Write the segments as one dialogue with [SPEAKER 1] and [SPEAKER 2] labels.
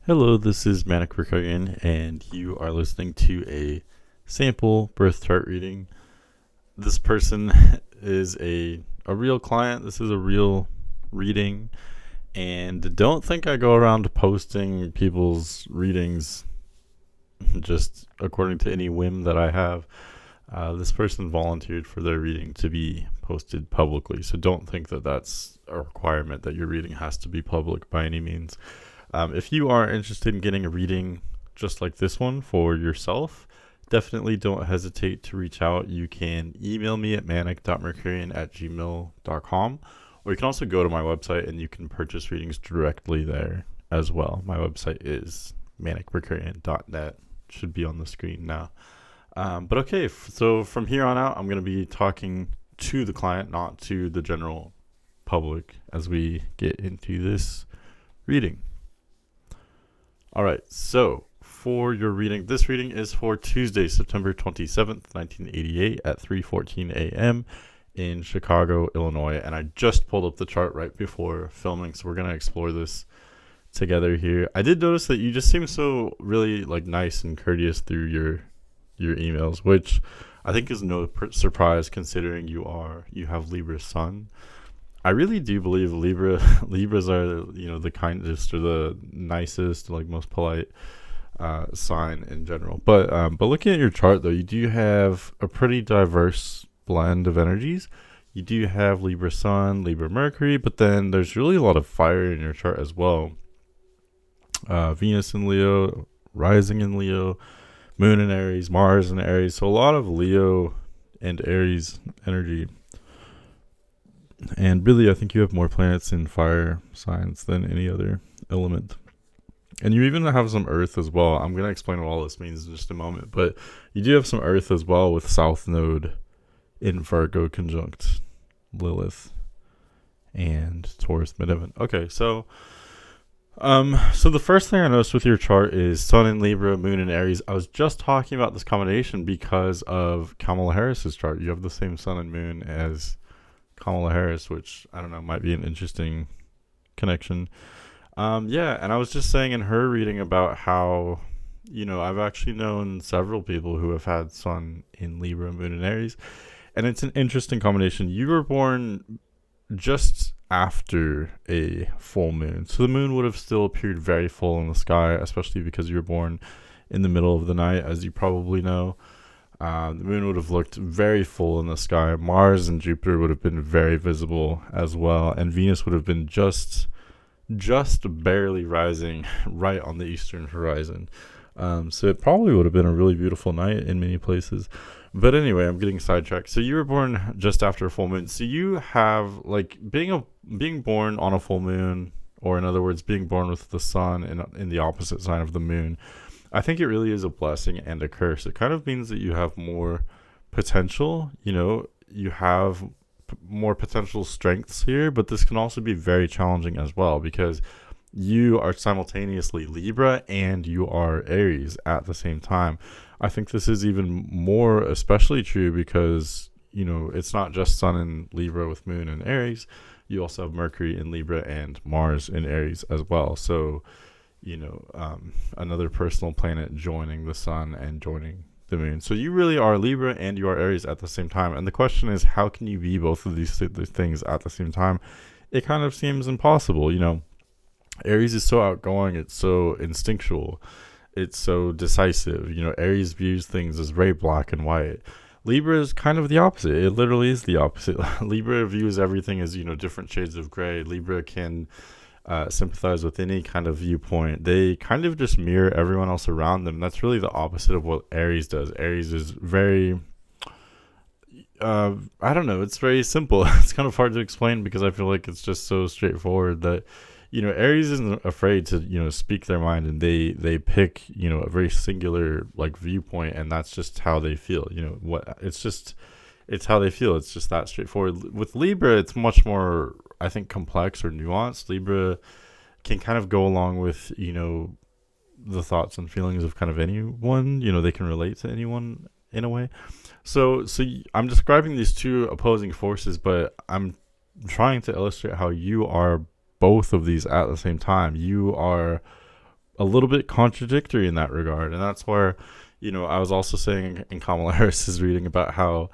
[SPEAKER 1] Hello, this is manic.mercurian, and you are listening to a sample birth chart reading. This person is a real client. This is a real reading, and don't think I go around posting people's readings just according to any whim that I have. This person volunteered for their reading to be posted publicly, so don't think that that's a requirement that your reading has to be public by any means. If you are interested in getting a reading just like this one for yourself, definitely don't hesitate to reach out. You can email me at manic.mercurian@gmail.com, or you can also go to my website and you can purchase readings directly there as well. My website is manic.mercurian.net. Should be on the screen now. But okay, so from here on out, I'm going to be talking to the client, not to the general public, as we get into this reading. All right, so for your reading, this reading is for Tuesday, September 27th, 1988 at 3:14 a.m. in Chicago, Illinois. And I just pulled up the chart right before filming, so we're going to explore this together here. I did notice that you just seem so really nice and courteous through your emails, which I think is no surprise considering you have Libra sun. I really do believe Libras are, the kindest or the nicest, most polite sign in general. But looking at your chart though, you do have a pretty diverse blend of energies. You do have Libra Sun, Libra Mercury, but then there's really a lot of fire in your chart as well. Venus in Leo, rising in Leo, Moon in Aries, Mars in Aries. So a lot of Leo and Aries energy. And really, I think you have more planets in fire signs than any other element. And you even have some Earth as well. I'm going to explain what all this means in just a moment. But you do have some Earth as well with South Node in Virgo conjunct Lilith and Taurus midheaven. Okay, so the first thing I noticed with your chart is Sun in Libra, Moon in Aries. I was just talking about this combination because of Kamala Harris's chart. You have the same Sun and Moon as Kamala Harris, which I don't know, might be an interesting connection. And I was just saying in her reading about how, I've actually known several people who have had Sun in Libra, Moon in Aries, and it's an interesting combination. You were born just after a full moon, so the moon would have still appeared very full in the sky, especially because you were born in the middle of the night, as you probably know. The moon would have looked very full in the sky. Mars and Jupiter would have been very visible as well, and Venus would have been just barely rising right on the eastern horizon. So it probably would have been a really beautiful night in many places. But anyway, I'm getting sidetracked. So you were born just after a full moon. So you have being born on a full moon, or in other words, being born with the sun in the opposite sign of the moon. I think it really is a blessing and a curse. It kind of means that you have more potential. You have more potential strengths here, but this can also be very challenging as well because you are simultaneously Libra and you are Aries at the same time. I think this is even more especially true because, it's not just Sun in Libra with Moon in Aries. You also have Mercury in Libra and Mars in Aries as well. So, another personal planet joining the Sun and joining the Moon. So you really are Libra and you are Aries at the same time. And the question is, how can you be both of these things at the same time? It kind of seems impossible. Aries is so outgoing. It's so instinctual. It's so decisive. Aries views things as very black and white. Libra is kind of the opposite. It literally is the opposite. Libra views everything as, different shades of gray. Libra can sympathize with any kind of viewpoint. They kind of just mirror everyone else around them. That's really the opposite of what Aries does. Aries is very I don't know, it's very simple. It's kind of hard to explain because I feel like it's just so straightforward that Aries isn't afraid to speak their mind, and they pick a very singular viewpoint, and that's just how they feel. It's how they feel. It's just that straightforward. With Libra, it's much more, I think, complex or nuanced. Libra can kind of go along with, the thoughts and feelings of kind of anyone. They can relate to anyone in a way. So I'm describing these two opposing forces, but I'm trying to illustrate how you are both of these at the same time. You are a little bit contradictory in that regard. And that's where, I was also saying in Kamala Harris's reading about how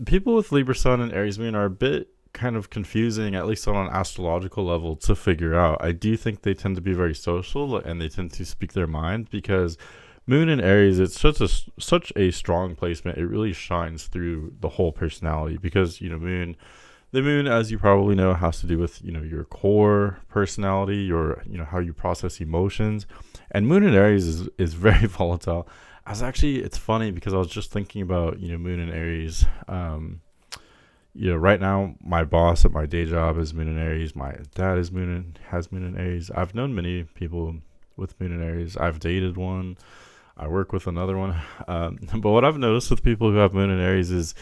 [SPEAKER 1] people with Libra Sun and Aries Moon are a bit kind of confusing, at least on an astrological level, to figure out. I do think they tend to be very social and they tend to speak their mind, because Moon in Aries, it's such a strong placement. It really shines through the whole personality, because the moon, as you probably know, has to do with your core personality, your how you process emotions, and Moon in Aries is very volatile. It's funny because I was just thinking about Moon in Aries. Right now my boss at my day job is Moon in Aries. My dad has Moon in Aries. I've known many people with Moon in Aries. I've dated one. I work with another one. But what I've noticed with people who have Moon in Aries is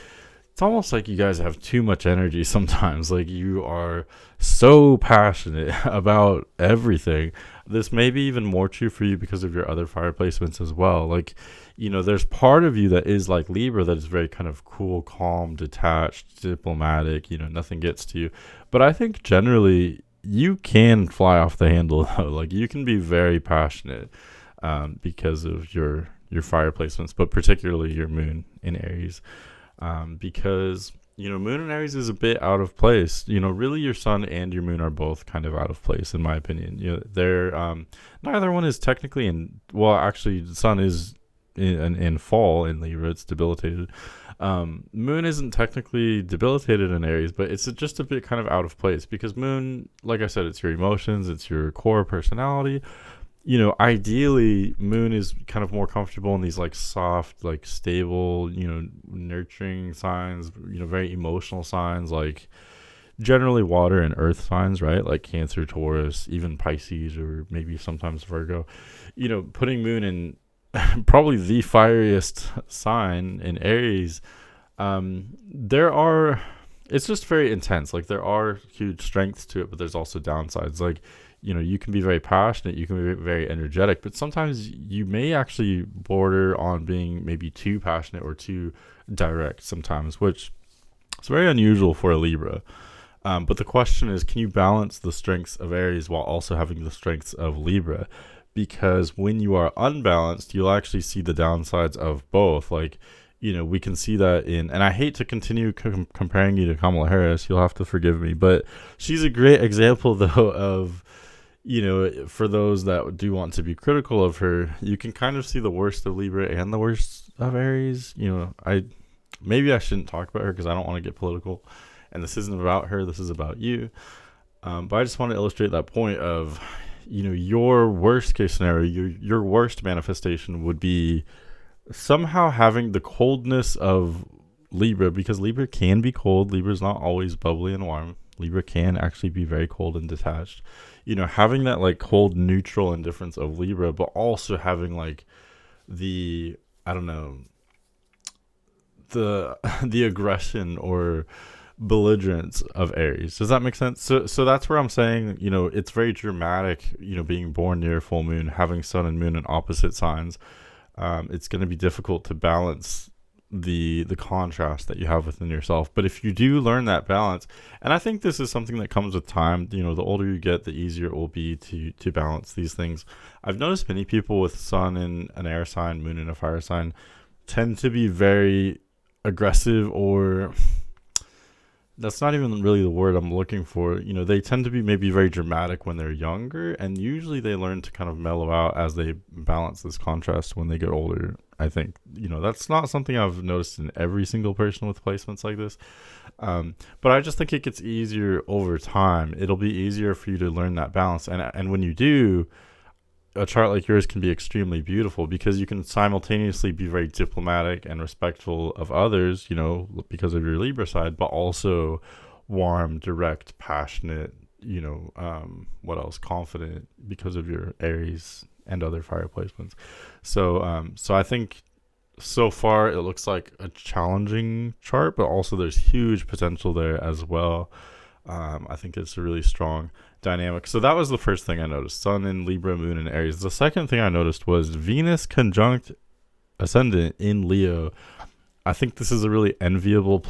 [SPEAKER 1] it's almost like you guys have too much energy sometimes. Like, you are so passionate about everything. This may be even more true for you because of your other fire placements as well. Like, there's part of you that is like Libra, that is very kind of cool, calm, detached, diplomatic, nothing gets to you. But I think generally you can fly off the handle though. Like, you can be very passionate because of your fire placements, but particularly your moon in Aries. Because moon in Aries is a bit out of place. Really, your sun and your moon are both kind of out of place in my opinion. They're neither one is technically actually the sun is in fall in Libra. It's debilitated. Moon isn't technically debilitated in Aries, but it's just a bit kind of out of place, because moon, like I said, it's your emotions, it's your core personality. Ideally moon is kind of more comfortable in these like soft, like stable, nurturing signs, very emotional signs, like generally water and earth signs, right? Like Cancer, Taurus, even Pisces, or maybe sometimes Virgo. Putting moon in probably the fieriest sign in Aries, it's just very intense. Like, there are huge strengths to it, but there's also downsides. Like, you can be very passionate, you can be very energetic, but sometimes you may actually border on being maybe too passionate or too direct sometimes, which is very unusual for a Libra. But the question is, can you balance the strengths of Aries while also having the strengths of Libra? Because when you are unbalanced, you'll actually see the downsides of both. Like, we can see that and I hate to continue comparing you to Kamala Harris, you'll have to forgive me, but she's a great example though of, for those that do want to be critical of her, you can kind of see the worst of Libra and the worst of Aries. I shouldn't talk about her because I don't want to get political, and this isn't about her, this is about you. But I just want to illustrate that point of, your worst case scenario, your worst manifestation would be somehow having the coldness of Libra, because Libra can be cold. Libra's not always bubbly and warm. Libra can actually be very cold and detached. Having that like cold, neutral indifference of Libra, but also having like the, I don't know, the aggression or belligerence of Aries. Does that make sense? So that's where I'm saying, it's very dramatic, being born near full moon, having sun and moon in opposite signs. It's going to be difficult to balance the contrast that you have within yourself. But if you do learn that balance, and I think this is something that comes with time, the older you get, the easier it will be to balance these things. I've noticed many people with sun in an air sign, moon in a fire sign, tend to be very aggressive, or that's not even really the word I'm looking for. They tend to be maybe very dramatic when they're younger, and usually they learn to kind of mellow out as they balance this contrast when they get older. I think, that's not something I've noticed in every single person with placements like this. But I just think it gets easier over time. It'll be easier for you to learn that balance. And when you do, a chart like yours can be extremely beautiful, because you can simultaneously be very diplomatic and respectful of others, because of your Libra side, but also warm, direct, passionate, what else? Confident, because of your Aries and other fire placements. So I think so far it looks like a challenging chart, but also there's huge potential there as well. I think it's a really strong dynamic. So that was the first thing I noticed: sun in Libra, moon in Aries. The second thing I noticed was Venus conjunct ascendant in Leo. I think this is a really enviable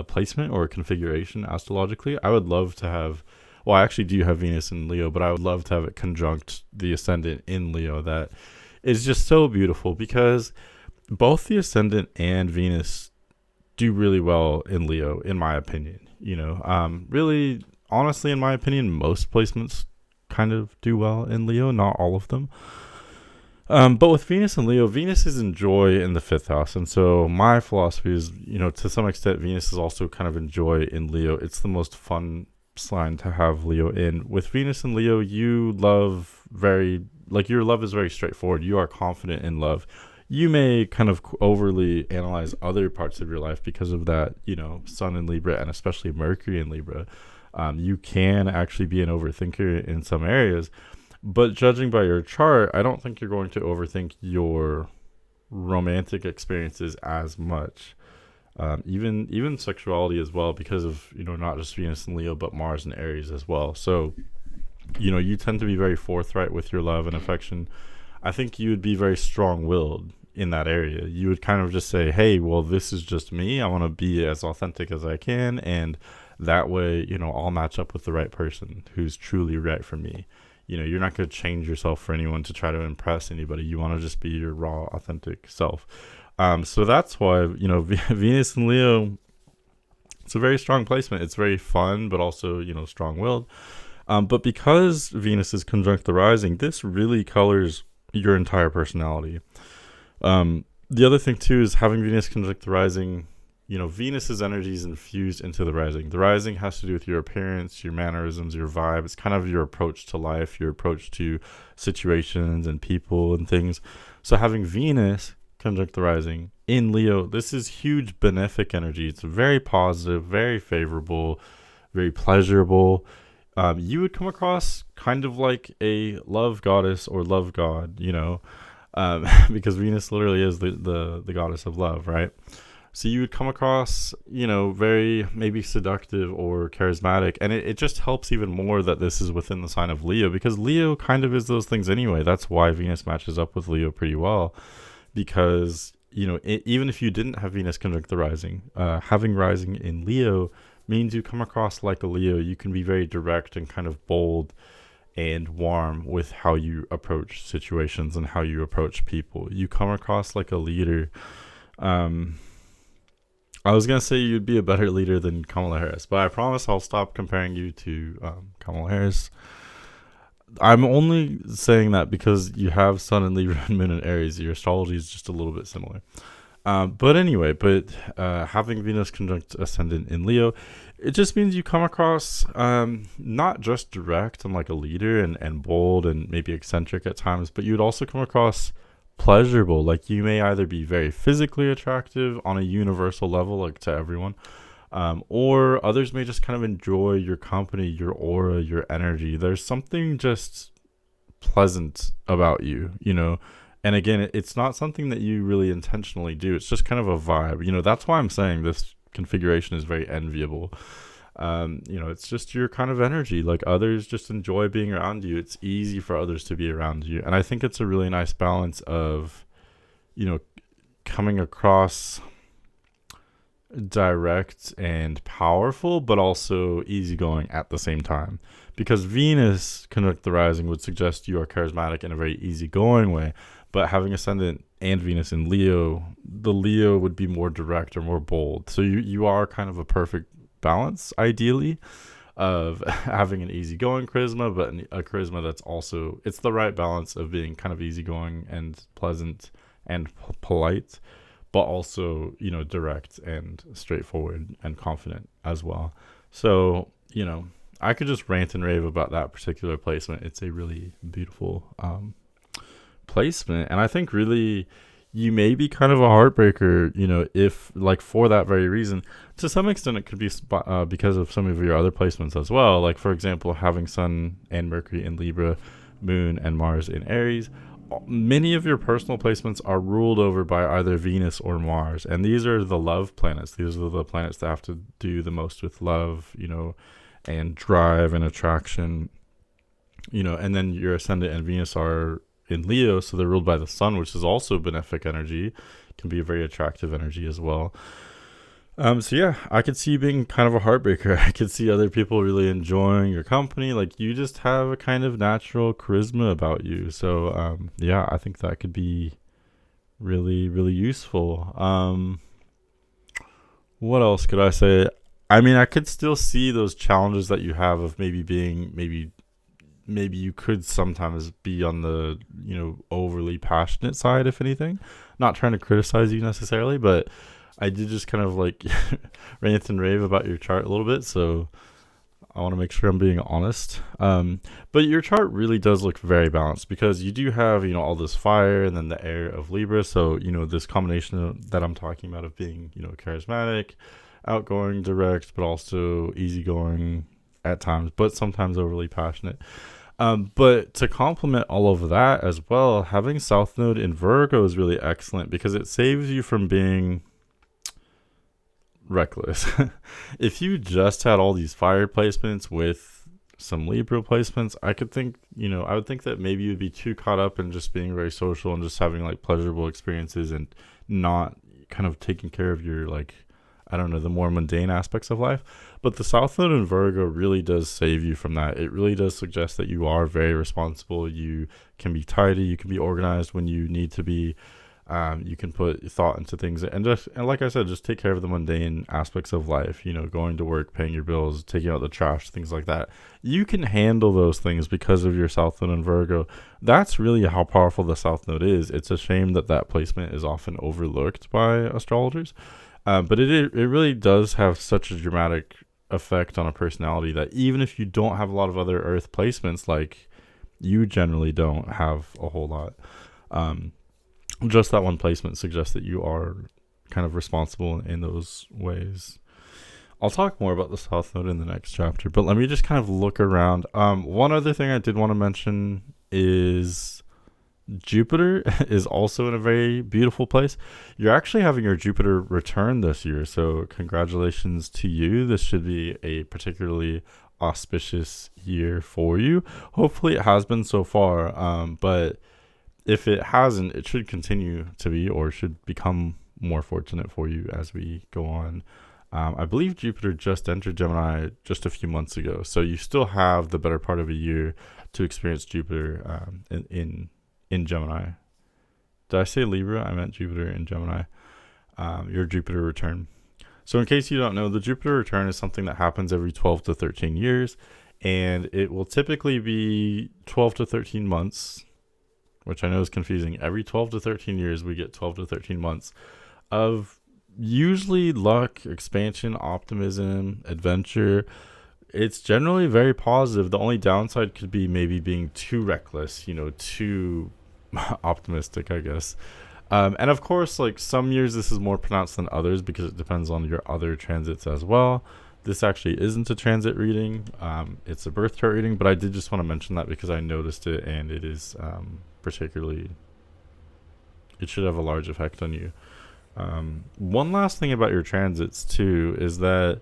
[SPEAKER 1] placement or configuration astrologically. I would love to have, well, I actually do have Venus in Leo, but I would love to have it conjunct the ascendant in Leo. That is just so beautiful, because both the ascendant and Venus do really well in Leo, in my opinion. Really, honestly, in my opinion, most placements kind of do well in Leo, not all of them. But with Venus and Leo, Venus is in joy in the fifth house. And so my philosophy is, to some extent, Venus is also kind of in joy in Leo. It's the most fun sign to have Leo in. With Venus and Leo, your love is very straightforward. You are confident in love. You may kind of overly analyze other parts of your life because of that, Sun in Libra, and especially Mercury in Libra. You can actually be an overthinker in some areas. But judging by your chart, I don't think you're going to overthink your romantic experiences as much. Even sexuality as well, because of, not just Venus and Leo, but Mars and Aries as well. So, you tend to be very forthright with your love and affection. I think you would be very strong-willed in that area. You would kind of just say, hey, well, this is just me. I want to be as authentic as I can. And that way, I'll match up with the right person who's truly right for me. You're not going to change yourself for anyone to try to impress anybody. You want to just be your raw, authentic self. So that's why, Venus and Leo, it's a very strong placement. It's very fun, but also, strong-willed. But because Venus is conjunct the rising, this really colors your entire personality. The other thing, too, is having Venus conjunct the rising, Venus's energy is infused into the rising. The rising has to do with your appearance, your mannerisms, your vibe. It's kind of your approach to life, your approach to situations and people and things. So having Venus conjunct the rising in Leo, this is huge benefic energy. It's very positive, very favorable, very pleasurable. You would come across kind of like a love goddess or love god, because Venus literally is the goddess of love, right? So you would come across, very maybe seductive or charismatic. And it just helps even more that this is within the sign of Leo, because Leo kind of is those things anyway. That's why Venus matches up with Leo pretty well, because, even if you didn't have Venus conjunct the rising, having rising in Leo means you come across like a Leo. You can be very direct and kind of bold and warm with how you approach situations and how you approach people. You come across like a leader. I was going to say you'd be a better leader than Kamala Harris, but I promise I'll stop comparing you to Kamala Harris. I'm only saying that because you have Sun in Libra and Moon in Aries. Your astrology is just a little bit similar. But having Venus conjunct ascendant in Leo, it just means you come across not just direct and like a leader and bold and maybe eccentric at times, but you'd also come across pleasurable. Like, you may either be very physically attractive on a universal level, like to everyone, or others may just kind of enjoy your company, your aura, your energy. There's something just pleasant about you, and again, it's not something that you really intentionally do. It's just kind of a vibe. That's why I'm saying this configuration is very enviable. It's just your kind of energy. Like, others just enjoy being around you. It's easy for others to be around you. And I think it's a really nice balance of, coming across direct and powerful, but also easygoing at the same time. Because Venus conjunct the rising would suggest you are charismatic in a very easygoing way. But having ascendant and Venus in Leo, the Leo would be more direct or more bold. So you are kind of a perfect balance, ideally, of having an easygoing charisma, but a charisma that's also, it's the right balance of being kind of easygoing and pleasant and polite, but also, direct and straightforward and confident as well. So, I could just rant and rave about that particular placement. It's a really beautiful placement. And I think really you may be kind of a heartbreaker, if, like, for that very reason. To some extent, it could be because of some of your other placements as well. Like, for example, having Sun and Mercury in Libra, Moon and Mars in Aries. Many of your personal placements are ruled over by either Venus or Mars. And these are the love planets. These are the planets that have to do the most with love, and drive and attraction, and then your ascendant and Venus are in Leo, so they're ruled by the Sun, which is also benefic energy, can be a very attractive energy as well. So yeah, I could see you being kind of a heartbreaker. I could see other people really enjoying your company. Like you just have a kind of natural charisma about you. So yeah, I think that could be really, really useful. What else could I say? I mean, I could still see those challenges that you have of maybe being maybe you could sometimes be on the overly passionate side, if anything. Not trying to criticize you necessarily, but I did just kind of like rant and rave about your chart a little bit, so I want to make sure I'm being honest. But your chart really does look very balanced because you do have all this fire and then the air of Libra. So this combination that I'm talking about of being charismatic, outgoing, direct, but also easygoing at times, but sometimes overly passionate. But to complement all of that as well, having South Node in Virgo is really excellent because it saves you from being reckless. If you just had all these fire placements with some Libra placements, I would think that maybe you'd be too caught up in just being very social and just having like pleasurable experiences and not kind of taking care of your like, I don't know, the more mundane aspects of life. But the South Node in Virgo really does save you from that. It really does suggest that you are very responsible. You can be tidy. You can be organized when you need to be. You can put thought into things and like I said, just take care of the mundane aspects of life. Going to work, paying your bills, taking out the trash, things like that. You can handle those things because of your South Node in Virgo. That's really how powerful the South Node is. It's a shame that placement is often overlooked by astrologers. But it really does have such a dramatic effect on a personality that even if you don't have a lot of other Earth placements, like you generally don't have a whole lot, just that one placement suggests that you are kind of responsible in those ways. I'll talk more about the South Node in the next chapter, but let me just kind of look around. One other thing I did want to mention is Jupiter is also in a very beautiful place. You're actually having your Jupiter return this year, so congratulations to you. This should be a particularly auspicious year for you. Hopefully, it has been so far, but if it hasn't, it should continue to be or should become more fortunate for you as we go on. I believe Jupiter just entered Gemini just a few months ago, so you still have the better part of a year to experience Jupiter in Gemini. Did I say Libra? I meant Jupiter in Gemini. Your Jupiter return. So in case you don't know, the Jupiter return is something that happens every 12 to 13 years, and it will typically be 12 to 13 months, which I know is confusing. Every 12 to 13 years, we get 12 to 13 months of usually luck, expansion, optimism, adventure. It's generally very positive. The only downside could be maybe being too reckless, too optimistic, I guess. And of course, like some years, this is more pronounced than others because it depends on your other transits as well. This actually isn't a transit reading. It's a birth chart reading, but I did just want to mention that because I noticed it and it is particularly, it should have a large effect on you. One last thing about your transits too is that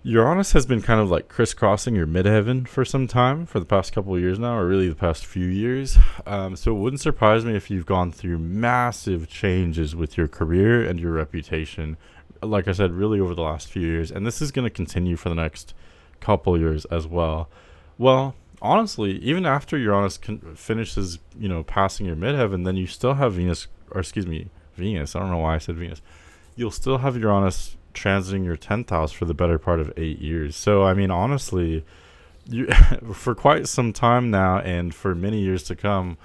[SPEAKER 1] Uranus has been kind of like crisscrossing your midheaven for some time, for the past couple of years now, or really the past few years. So it wouldn't surprise me if you've gone through massive changes with your career and your reputation. Like I said, really over the last few years, and this is going to continue for the next couple years as well. Well, honestly, even after Uranus finishes, passing your midheaven, then you still have Venus. I don't know why I said Venus. You'll still have Uranus transiting your 10th house for the better part of 8 years. So I mean, honestly, you for quite some time now and for many years to come,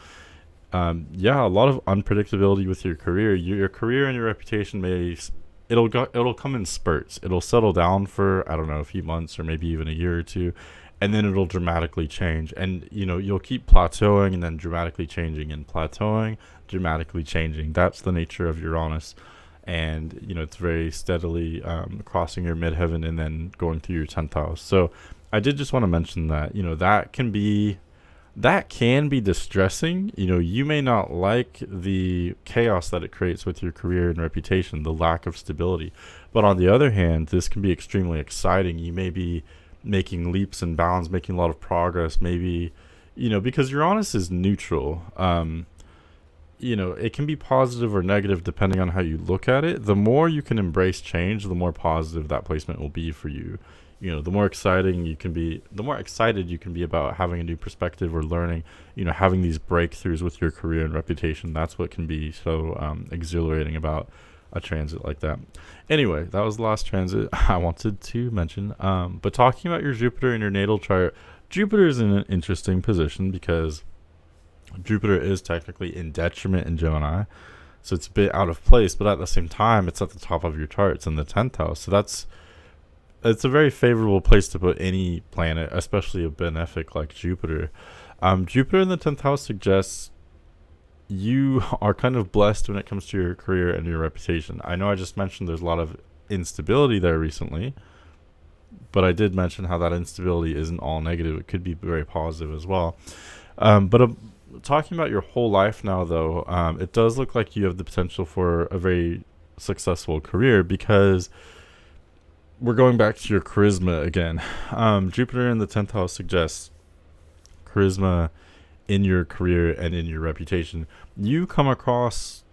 [SPEAKER 1] a lot of unpredictability with your career. Your career and your reputation it'll come in spurts. It'll settle down for, I don't know, a few months or maybe even a year or two, and then it'll dramatically change. And you'll keep plateauing and then dramatically changing and plateauing, dramatically changing. That's the nature of Uranus. And it's very steadily crossing your midheaven and then going through your 10th house. So I did just want to mention that that can be distressing. You may not like the chaos that it creates with your career and reputation, the lack of stability, but on the other hand, this can be extremely exciting. You may be making leaps and bounds, making a lot of progress, maybe because Uranus is neutral. it can be positive or negative depending on how you look at it. The more you can embrace change, the more positive that placement will be for you. The more exciting you can be, the more excited you can be about having a new perspective or learning, having these breakthroughs with your career and reputation. That's what can be so exhilarating about a transit like that. Anyway, that was the last transit I wanted to mention. But talking about your Jupiter in your natal chart, Jupiter is in an interesting position because Jupiter is technically in detriment in Gemini. So it's a bit out of place, but at the same time, it's at the top of your chart. It's in the 10th house. So it's a very favorable place to put any planet, especially a benefic like Jupiter. Jupiter in the 10th house suggests you are kind of blessed when it comes to your career and your reputation. I know I just mentioned there's a lot of instability there recently, but I did mention how that instability isn't all negative. It could be very positive as well. But talking about your whole life now, though, it does look like you have the potential for a very successful career because we're going back to your charisma again. Jupiter in the 10th house suggests charisma in your career and in your reputation. You come across,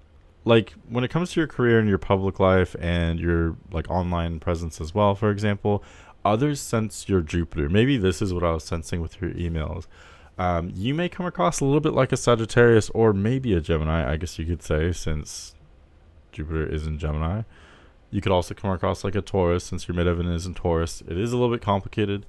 [SPEAKER 1] like, when it comes to your career and your public life and your like online presence as well, for example, others sense your Jupiter. Maybe this is what I was sensing with your emails. You may come across a little bit like a Sagittarius or maybe a Gemini, I guess you could say, since Jupiter is in Gemini. You could also come across like a Taurus since your midheaven is in Taurus. It is a little bit complicated.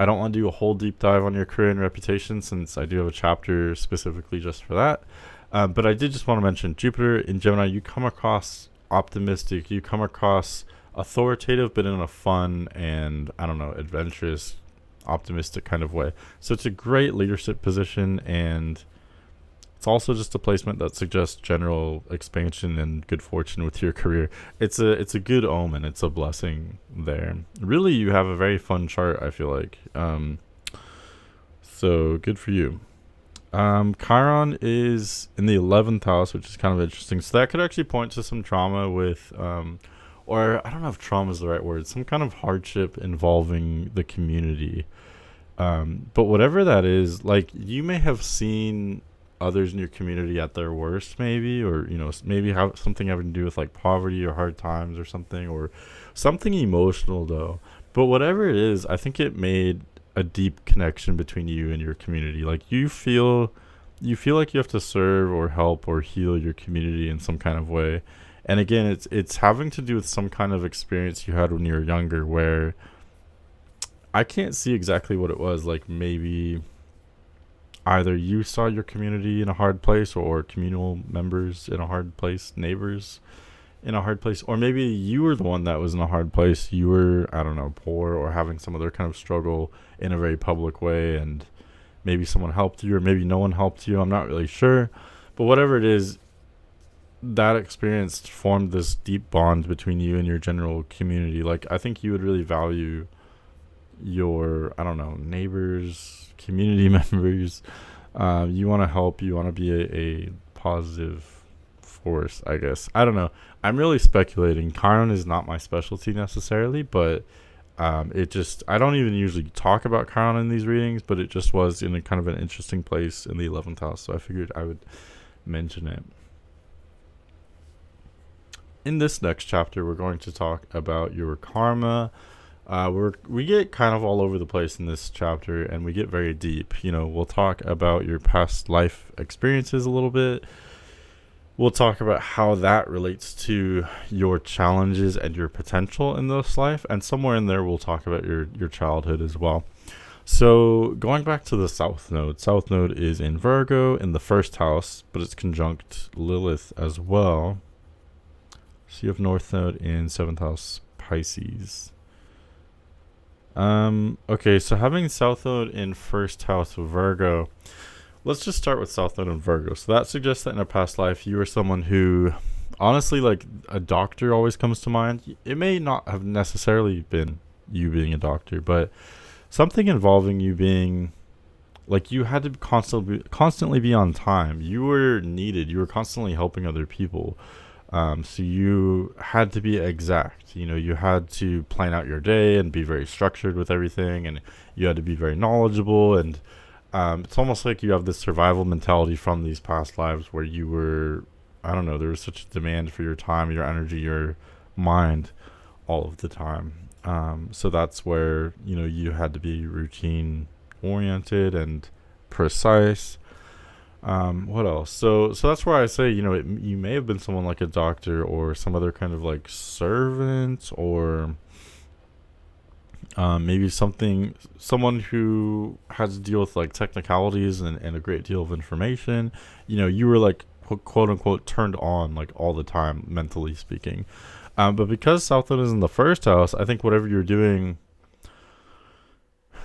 [SPEAKER 1] I don't want to do a whole deep dive on your career and reputation since I do have a chapter specifically just for that. But I did just want to mention Jupiter in Gemini, you come across optimistic, you come across authoritative, but in a fun and, adventurous, optimistic kind of way. So it's a great leadership position, and it's also just a placement that suggests general expansion and good fortune with your career. It's a good omen. It's a blessing there. Really, you have a very fun chart, I feel like. So good for you. Chiron is in the 11th house, which is kind of interesting. So that could actually point to some trauma with, or I don't know if trauma is the right word, some kind of hardship involving the community. But whatever that is, like, you may have seen others in your community at their worst, maybe, or maybe have something having to do with like poverty or hard times or something emotional though. But whatever it is, I think it made a deep connection between you and your community. Like you feel like you have to serve or help or heal your community in some kind of way. And again, it's having to do with some kind of experience you had when you were younger, where I can't see exactly what it was. Like maybe either you saw your community in a hard place, or communal members in a hard place, neighbors in a hard place, or maybe you were the one that was in a hard place. You were, I don't know, poor or having some other kind of struggle in a very public way, and maybe someone helped you or maybe no one helped you. I'm not really sure. But whatever it is, that experience formed this deep bond between you and your general community. Like, I think you would really value your, neighbors, community members. You want to help, you want to be a positive force, I guess. I don't know. I'm really speculating. Chiron is not my specialty necessarily, but I don't even usually talk about Chiron in these readings, but it just was in a kind of an interesting place in the 11th house, so I figured I would mention it. In this next chapter, we're going to talk about your karma. We get kind of all over the place in this chapter, and we get very deep. We'll talk about your past life experiences a little bit. We'll talk about how that relates to your challenges and your potential in this life, and somewhere in there we'll talk about your childhood as well. So going back to the South Node. South Node is in Virgo in the 1st house, but it's conjunct Lilith as well. So you have North Node in 7th house Pisces. Okay, so having South Node in 1st house Virgo, let's just start with South Node in Virgo. So that suggests that in a past life, you were someone who, honestly, like a doctor always comes to mind. It may not have necessarily been you being a doctor, but something involving you being, like, you had to constantly be on time. You were needed. You were constantly helping other people. So you had to be exact. You had to plan out your day and be very structured with everything, and you had to be very knowledgeable, and It's almost like you have this survival mentality from these past lives where you were, I don't know, there was such a demand for your time, your energy, your mind all of the time. So that's where, you had to be routine oriented and precise. What else? So that's where I say, you may have been someone like a doctor or some other kind of like servant, or maybe someone who had to deal with like technicalities and a great deal of information. You were like quote unquote turned on like all the time, mentally speaking. But because South Node is in the first house, I think whatever you're doing,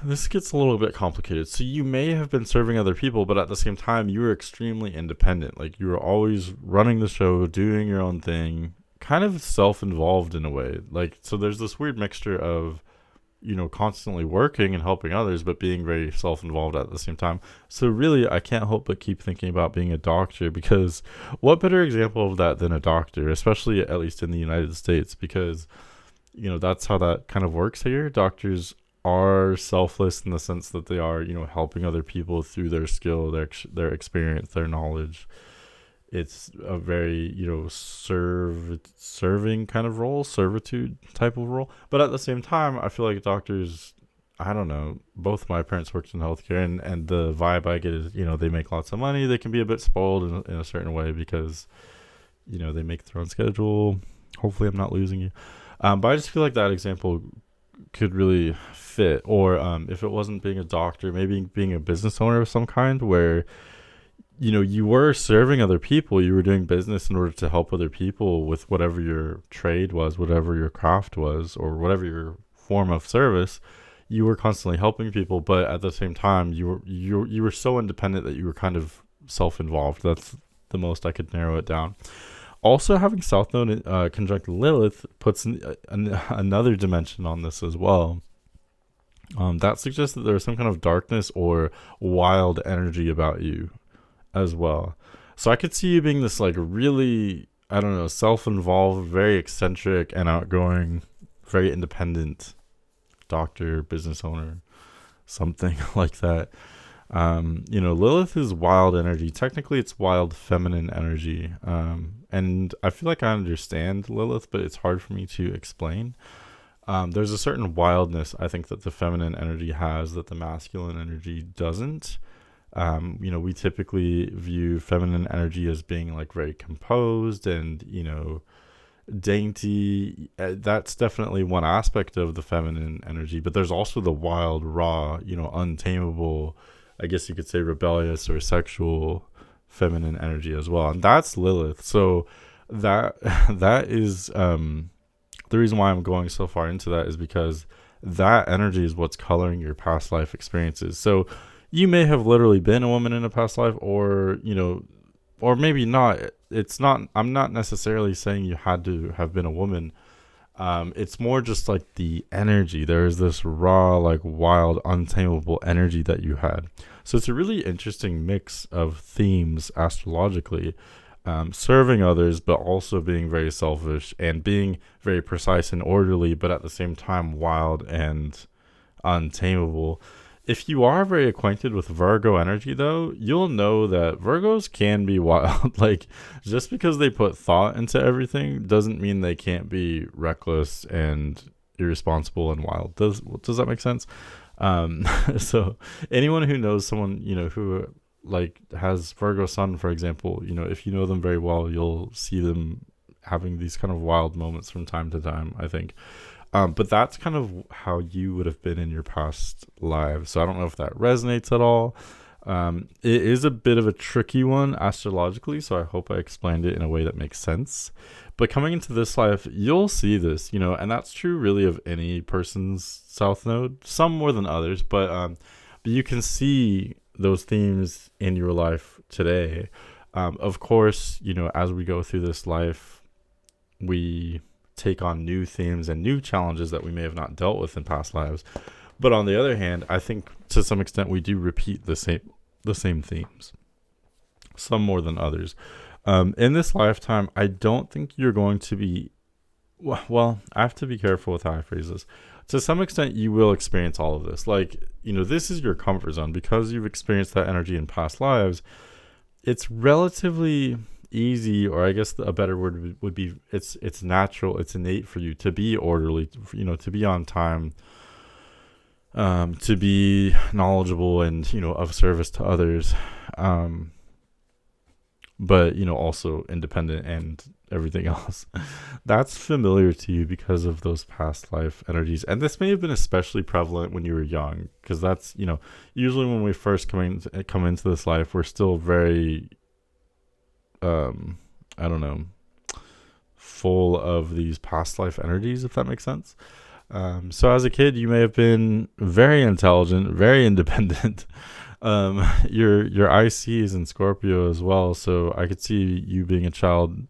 [SPEAKER 1] this gets a little bit complicated. So you may have been serving other people, but at the same time, you were extremely independent. Like you were always running the show, doing your own thing, kind of self-involved in a way. Like, so there's this weird mixture of, constantly working and helping others, but being very self-involved at the same time. So really, I can't help but keep thinking about being a doctor, because what better example of that than a doctor, especially at least in the United States, because, that's how that kind of works here. Doctors are selfless in the sense that they are, helping other people through their skill, their experience, their knowledge. It's a very, serving kind of role, servitude type of role. But at the same time, I feel like doctors, I don't know, both my parents worked in healthcare, and the vibe I get is, they make lots of money. They can be a bit spoiled in a certain way because, they make their own schedule. Hopefully I'm not losing you. But I just feel like that example could really fit. Or if it wasn't being a doctor, maybe being a business owner of some kind, where you were serving other people, you were doing business in order to help other people with whatever your trade was, whatever your craft was, or whatever your form of service. You were constantly helping people, but at the same time, you were so independent that you were kind of self-involved. That's the most I could narrow it down. Also, having South Node conjunct Lilith puts another dimension on this as well. That suggests that there's some kind of darkness or wild energy about you as well. So I could see you being this like really, I don't know, self-involved, very eccentric and outgoing, very independent doctor, business owner, something like that. Lilith is wild energy. Technically, it's wild feminine energy. And I feel like I understand Lilith, but it's hard for me to explain. There's a certain wildness I think that the feminine energy has that the masculine energy doesn't. We typically view feminine energy as being like very composed and, dainty. That's definitely one aspect of the feminine energy, but there's also the wild, raw, untamable, I guess you could say rebellious or sexual feminine energy as well. And that's Lilith. So that that is the reason why I'm going so far into that is because that energy is what's coloring your past life experiences. So you may have literally been a woman in a past life, or or maybe not. I'm not necessarily saying you had to have been a woman. It's more just like the energy. There's this raw, like wild, untamable energy that you had. So it's a really interesting mix of themes astrologically. Serving others, but also being very selfish and being very precise and orderly, but at the same time wild and untamable. If you are very acquainted with Virgo energy, though, you'll know that Virgos can be wild. Like, just because they put thought into everything doesn't mean they can't be reckless and irresponsible and wild. Does that make sense? So anyone who knows someone, who like has Virgo sun, for example, if you know them very well, you'll see them having these kind of wild moments from time to time, I think. But that's kind of how you would have been in your past lives. So I don't know if that resonates at all. It is a bit of a tricky one astrologically, so I hope I explained it in a way that makes sense. But coming into this life, you'll see this, and that's true really of any person's South Node, some more than others, but you can see those themes in your life today. Of course, as we go through this life, we take on new themes and new challenges that we may have not dealt with in past lives. But on the other hand, I think to some extent we do repeat the same themes, some more than others. In this lifetime, I don't think you're going to be, well, I have to be careful with how I phrase this. to some extent you will experience all of this. Like, this is your comfort zone because you've experienced that energy in past lives. It's relatively easy, or I guess a better word would be it's natural, it's innate for you to be orderly, to be on time, to be knowledgeable and of service to others, but also independent and everything else. That's familiar to you because of those past life energies, and this may have been especially prevalent when you were young, because that's usually when we first come into this life, we're still very I don't know, full of these past life energies, if that makes sense. So as a kid, you may have been very intelligent, very independent. Your IC is in Scorpio as well, so I could see you being a child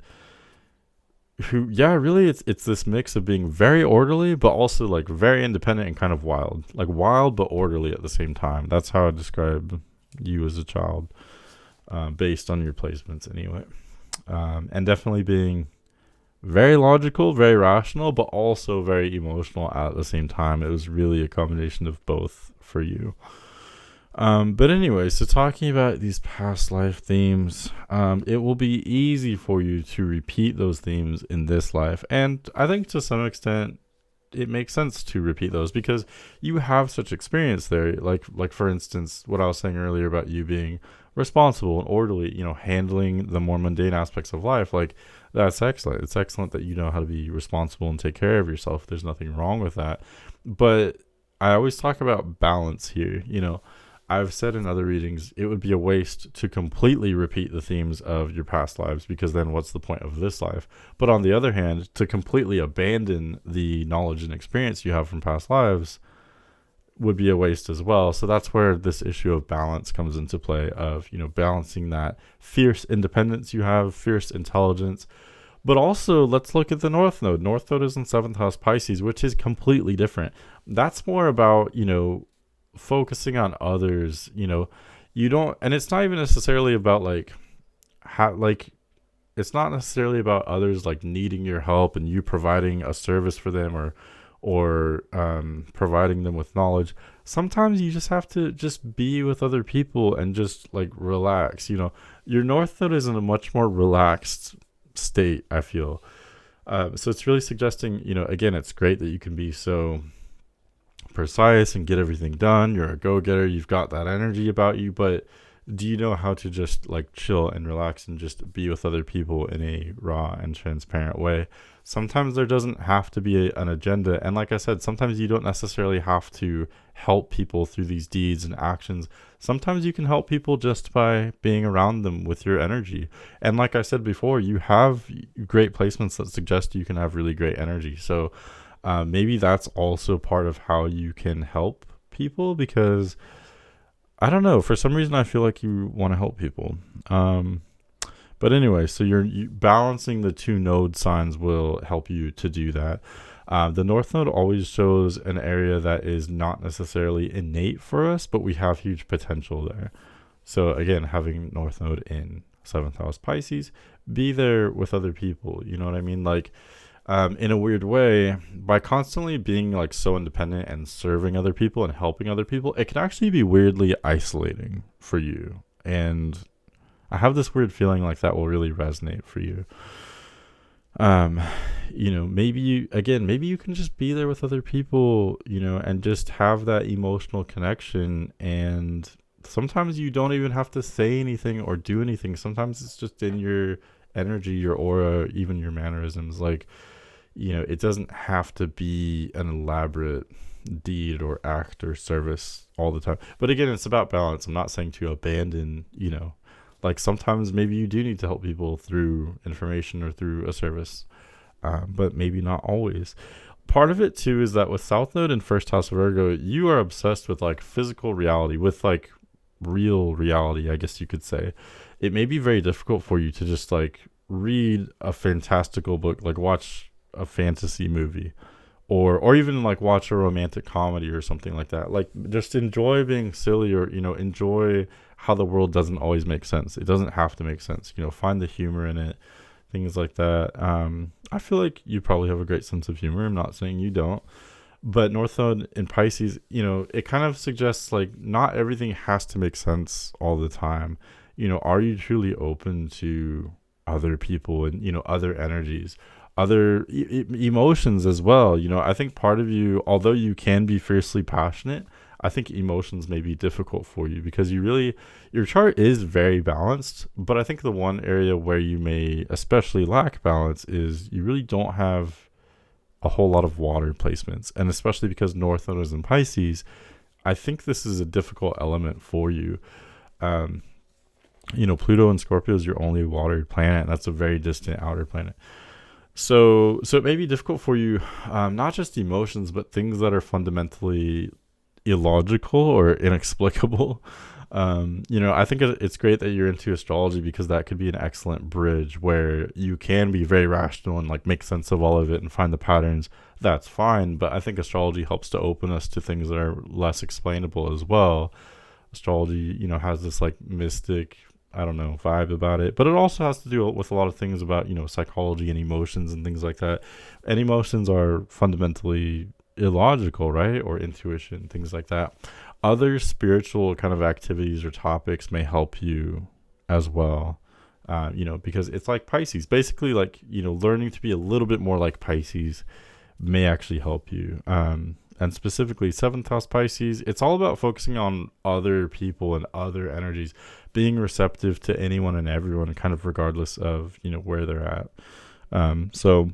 [SPEAKER 1] who, really, it's this mix of being very orderly, but also like very independent and kind of wild, like wild but orderly at the same time. That's how I describe you as a child, based on your placements anyway. And definitely being very logical, very rational, but also very emotional at the same time. It was really a combination of both for you. But anyway, so talking about these past life themes, it will be easy for you to repeat those themes in this life. And I think to some extent, it makes sense to repeat those because you have such experience there. Like for instance, what I was saying earlier about you being responsible and orderly, handling the more mundane aspects of life. Like, that's excellent. It's excellent that you know how to be responsible and take care of yourself. There's nothing wrong with that. But I always talk about balance here. I've said in other readings, it would be a waste to completely repeat the themes of your past lives, because then what's the point of this life? But on the other hand, to completely abandon the knowledge and experience you have from past lives would be a waste as well. So that's where this issue of balance comes into play, of balancing that fierce independence you have, fierce intelligence. But also, let's look at the North Node. North Node is in 7th house Pisces, which is completely different. That's more about focusing on others. You don't, and it's not even necessarily about it's not necessarily about others like needing your help and you providing a service for them, or providing them with knowledge. Sometimes you just have to just be with other people and just like relax. Your North Node is in a much more relaxed state, I feel. So it's really suggesting, again, it's great that you can be so precise and get everything done. You're a go-getter. You've got that energy about you, but do you know how to just like chill and relax and just be with other people in a raw and transparent way? Sometimes there doesn't have to be an agenda. And like I said, sometimes you don't necessarily have to help people through these deeds and actions. Sometimes you can help people just by being around them with your energy. And like I said before, you have great placements that suggest you can have really great energy. So maybe that's also part of how you can help people, because I don't know, for some reason I feel like you want to help people. But anyway, so you're balancing the two node signs will help you to do that. The North Node always shows an area that is not necessarily innate for us, but we have huge potential there. So again, having North Node in 7th house Pisces, be there with other people. You know what I mean? Like, in a weird way, by constantly being like so independent and serving other people and helping other people, it can actually be weirdly isolating for you. And I have this weird feeling like that will really resonate for you. Maybe you can just be there with other people, and just have that emotional connection. And sometimes you don't even have to say anything or do anything. Sometimes it's just in your energy, your aura, even your mannerisms. Like, it doesn't have to be an elaborate deed or act or service all the time. But again, it's about balance. I'm not saying to abandon, like sometimes maybe you do need to help people through information or through a service, but maybe not always. Part of it too is that with South Node in 1st house Virgo, you are obsessed with like physical reality, with like real reality, I guess you could say. It may be very difficult for you to just like read a fantastical book, like watch a fantasy movie, or even like watch a romantic comedy or something like that. Like, just enjoy being silly, or enjoy how the world doesn't always make sense. It doesn't have to make sense. Find the humor in it, things like that. I feel like you probably have a great sense of humor. I'm not saying you don't, But North Node in Pisces, it kind of suggests like not everything has to make sense all the time. Are you truly open to other people and, other energies, other emotions as well? I think part of you, although you can be fiercely passionate, I think emotions may be difficult for you because your chart is very balanced. But I think the one area where you may especially lack balance is you really don't have a whole lot of water placements. And especially because North Node is in Pisces, I think this is a difficult element for you. Pluto in Scorpio is your only watered planet, and that's a very distant outer planet. So it may be difficult for you, not just emotions, but things that are fundamentally illogical or inexplicable. I think it's great that you're into astrology because that could be an excellent bridge where you can be very rational and like make sense of all of it and find the patterns. That's fine, but I think astrology helps to open us to things that are less explainable as well. Astrology, has this like mystic, I don't know, vibe about it, but it also has to do with a lot of things about, psychology and emotions and things like that. And emotions are fundamentally illogical, right? Or intuition, things like that. Other spiritual kind of activities or topics may help you as well. Because it's like Pisces, basically like, learning to be a little bit more like Pisces may actually help you. And specifically 7th house Pisces, it's all about focusing on other people and other energies, being receptive to anyone and everyone, kind of regardless of, where they're at. So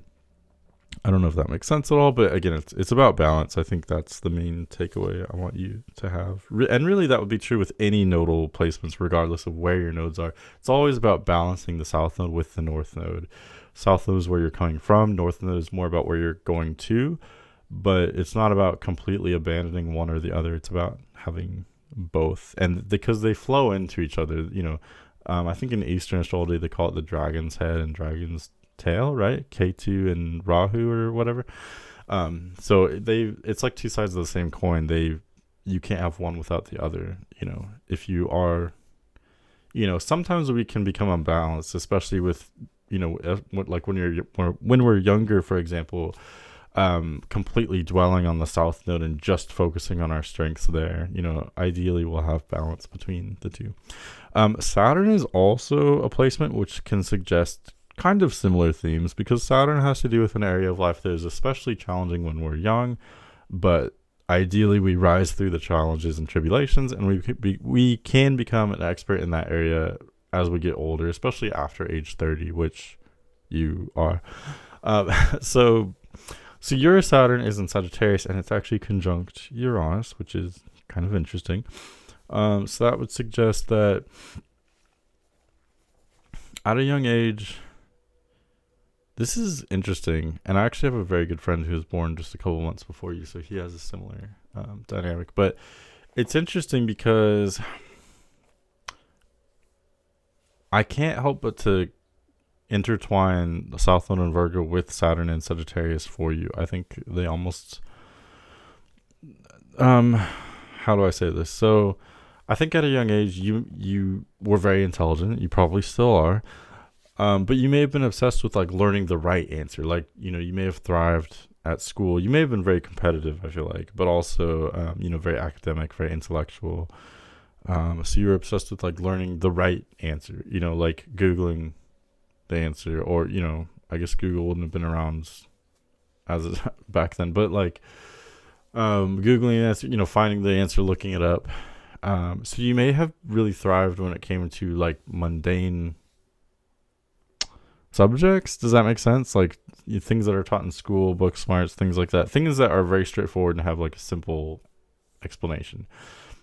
[SPEAKER 1] I don't know if that makes sense at all, but again, it's about balance. I think that's the main takeaway I want you to have. And really that would be true with any nodal placements, regardless of where your nodes are. It's always about balancing the South Node with the North Node. South Node is where you're coming from. North Node is more about where you're going to, but it's not about completely abandoning one or the other. It's about having both. And because they flow into each other, I think in Eastern astrology, they call it the dragon's head and dragon's tail, right? K2 and Rahu or whatever. So it's like two sides of the same coin. You can't have one without the other. If you are, sometimes we can become unbalanced, especially with, like when we're younger, for example, completely dwelling on the South Node and just focusing on our strengths there. Ideally we'll have balance between the two. Saturn is also a placement which can suggest kind of similar themes, because Saturn has to do with an area of life that is especially challenging when we're young, but ideally we rise through the challenges and tribulations, and we can become an expert in that area as we get older, especially after age 30, which you are. So your Saturn is in Sagittarius, and it's actually conjunct Uranus, which is kind of interesting. So that would suggest that at a young age, this is interesting, and I actually have a very good friend who was born just a couple months before you, so he has a similar dynamic. But it's interesting because I can't help but to intertwine the South Node and Virgo with Saturn and Sagittarius for you. I think they almost, how do I say this? So I think at a young age, you were very intelligent. You probably still are. But you may have been obsessed with like learning the right answer. Like, you may have thrived at school. You may have been very competitive, I feel like, but also, very academic, very intellectual. So you were obsessed with like learning the right answer, like Googling the answer, or, I guess Google wouldn't have been around as back then, but like, Googling the answer, finding the answer, looking it up. So you may have really thrived when it came to like mundane subjects. Does that make sense? Like things that are taught in school, book smarts, things like that, things that are very straightforward and have like a simple explanation.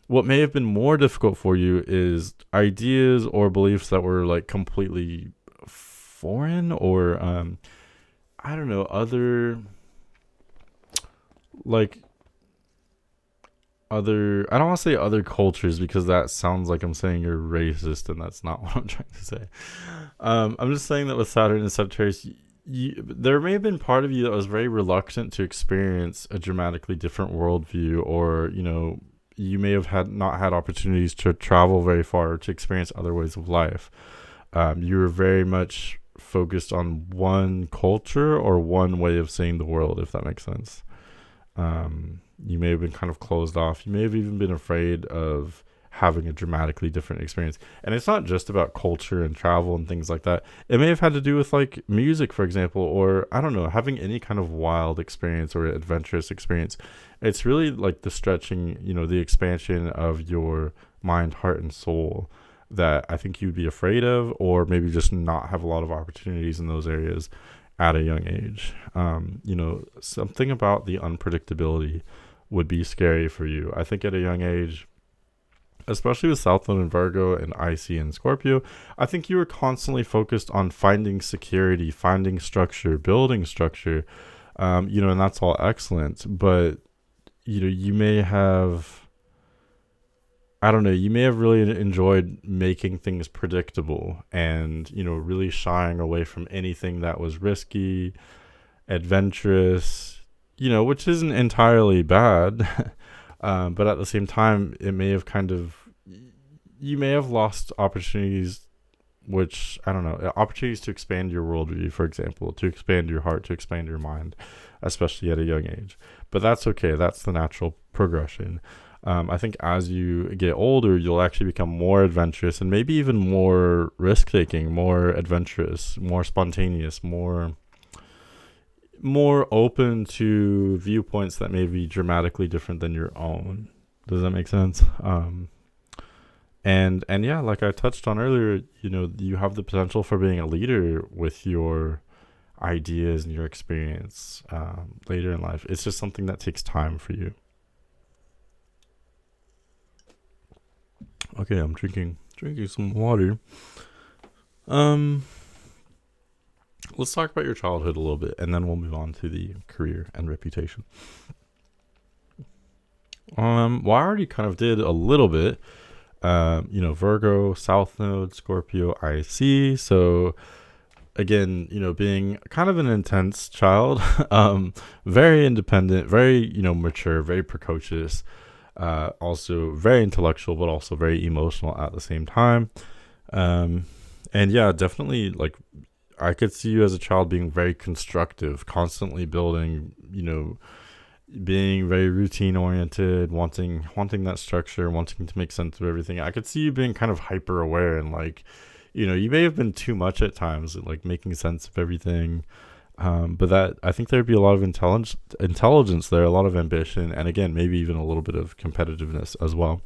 [SPEAKER 1] What may have been more difficult for you is ideas or beliefs that were like completely foreign, or I don't know, other I don't want to say other cultures, because that sounds like I'm saying you're racist, and that's not what I'm trying to say. I'm just saying that with Saturn and Sagittarius, there may have been part of you that was very reluctant to experience a dramatically different worldview, or you may have not had opportunities to travel very far or to experience other ways of life. You were very much focused on one culture or one way of seeing the world, if that makes sense. You may have been kind of closed off. You may have even been afraid of having a dramatically different experience. And it's not just about culture and travel and things like that. It may have had to do with like music, for example, or I don't know, having any kind of wild experience or adventurous experience. It's really like the stretching, the expansion of your mind, heart, and soul that I think you'd be afraid of, or maybe just not have a lot of opportunities in those areas at a young age. Something about the unpredictability would be scary for you. I think at a young age, especially with South Node and Virgo and IC and Scorpio, I think you were constantly focused on finding security, finding structure, building structure, and that's all excellent. But, you may have, I don't know, you may have really enjoyed making things predictable and, really shying away from anything that was risky, adventurous, which isn't entirely bad. But at the same time, it may have you may have lost opportunities, which, I don't know, opportunities to expand your worldview, for example, to expand your heart, to expand your mind, especially at a young age. But that's okay. That's the natural progression. I think as you get older, you'll actually become more adventurous and maybe even more risk-taking, more adventurous, more spontaneous, more open to viewpoints that may be dramatically different than your own. Does that make sense? And yeah, like I touched on earlier, you have the potential for being a leader with your ideas and your experience later in life. It's just something that takes time for you. Okay, I'm drinking some water. Let's talk about your childhood a little bit, and then we'll move on to the career and reputation. I already kind of did a little bit. Virgo, South Node, Scorpio, IC. So again, being kind of an intense child, very independent, very, mature, very precocious, also very intellectual, but also very emotional at the same time. And yeah, definitely like I could see you as a child being very constructive, constantly building, being very routine oriented, wanting that structure, wanting to make sense of everything. I could see you being kind of hyper aware and like, you may have been too much at times, like making sense of everything. But that I think there'd be a lot of intelligence there, a lot of ambition, and again, maybe even a little bit of competitiveness as well.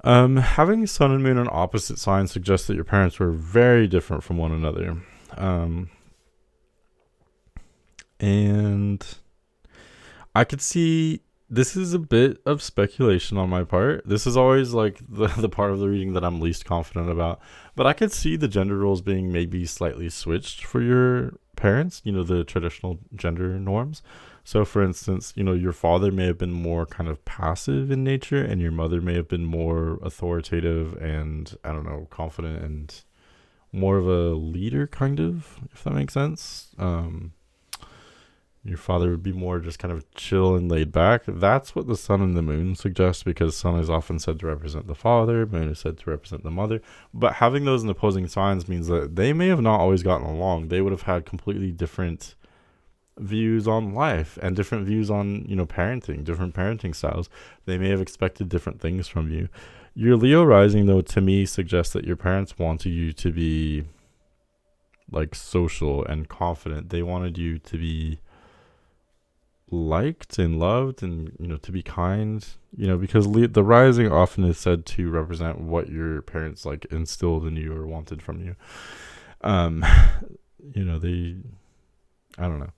[SPEAKER 1] Having sun and moon on opposite signs suggests that your parents were very different from one another. And I could see, this is a bit of speculation on my part. This is always like the part of the reading that I'm least confident about. But I could see the gender roles being maybe slightly switched for your parents, the traditional gender norms. So, for instance, your father may have been more kind of passive in nature, and your mother may have been more authoritative and, I don't know, confident and more of a leader, kind of, if that makes sense. Your father would be more just kind of chill and laid back. That's what the sun and the moon suggest, because sun is often said to represent the father, moon is said to represent the mother. But having those in opposing signs means that they may have not always gotten along. They would have had completely different views on life and different views on, parenting, different parenting styles. They may have expected different things from you. Your Leo rising, though, to me suggests that your parents wanted you to be like social and confident. They wanted you to be liked and loved and, to be kind, because the rising often is said to represent what your parents like instilled in you or wanted from you. They, I don't know.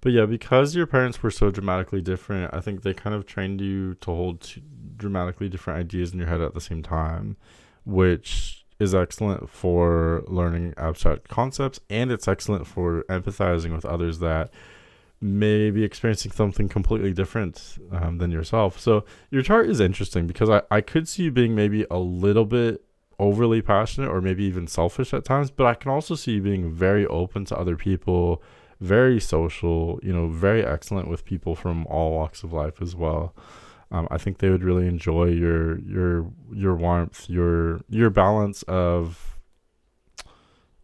[SPEAKER 1] But yeah, because your parents were so dramatically different, I think they kind of trained you to hold two dramatically different ideas in your head at the same time, which is excellent for learning abstract concepts, and it's excellent for empathizing with others that may be experiencing something completely different than yourself. So your chart is interesting because I could see you being maybe a little bit overly passionate or maybe even selfish at times, but I can also see you being very open to other people, very social, very excellent with people from all walks of life as well. I think they would really enjoy your warmth, your balance of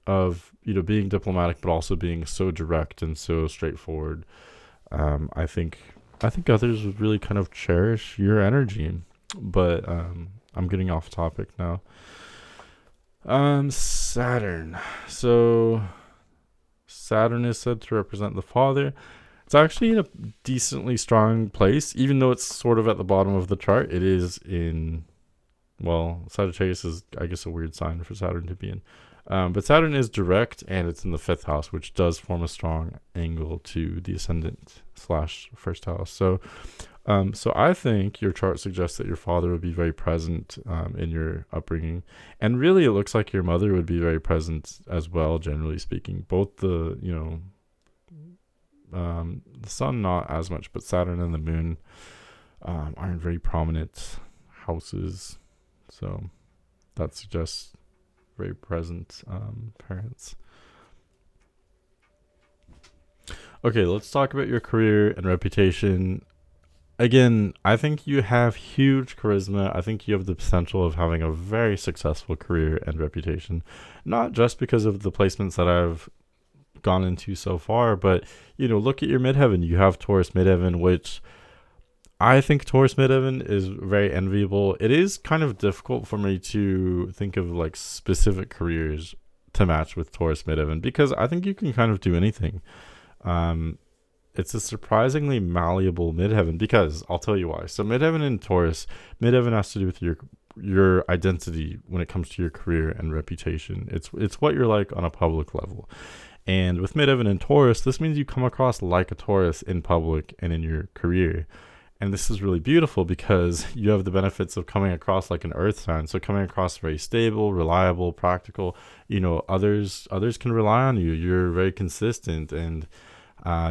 [SPEAKER 1] of, being diplomatic, but also being so direct and so straightforward. I think others would really kind of cherish your energy. But I'm getting off topic now. Saturn. So Saturn is said to represent the father. It's actually in a decently strong place, even though it's sort of at the bottom of the chart. It is in, well, Sagittarius is, I guess, a weird sign for Saturn to be in. But Saturn is direct, and it's in the 5th house, which does form a strong angle to the ascendant / first house. So I think your chart suggests that your father would be very present in your upbringing. And really, it looks like your mother would be very present as well, generally speaking. Both the sun, not as much, but Saturn and the moon are in very prominent houses. So that suggests very present parents. Okay, let's talk about your career and reputation. Again, I think you have huge charisma. I think you have the potential of having a very successful career and reputation, not just because of the placements that I've gone into so far, but look at your midheaven. You have Taurus midheaven, which I think Taurus midheaven is very enviable. It is kind of difficult for me to think of like specific careers to match with Taurus midheaven, because I think you can kind of do anything. It's a surprisingly malleable midheaven, because I'll tell you why. So midheaven in Taurus, midheaven has to do with your identity when it comes to your career and reputation. It's what you're like on a public level. And with midheaven in Taurus, this means you come across like a Taurus in public and in your career. And this is really beautiful because you have the benefits of coming across like an earth sign. So coming across very stable, reliable, practical. Others can rely on you. You're very consistent, and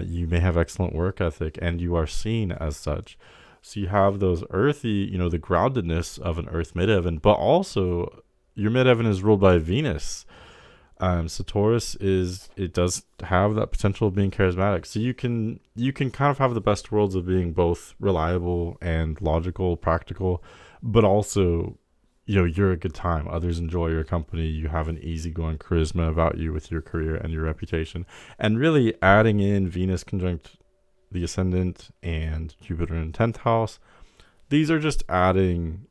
[SPEAKER 1] you may have excellent work ethic, and you are seen as such. So you have those earthy, the groundedness of an earth midheaven, but also your midheaven is ruled by Venus. So Taurus it does have that potential of being charismatic. So you can kind of have the best worlds of being both reliable and logical, practical, but also, you're a good time. Others enjoy your company. You have an easygoing charisma about you with your career and your reputation. And really adding in Venus conjunct the ascendant and Jupiter in 10th house, these are just adding,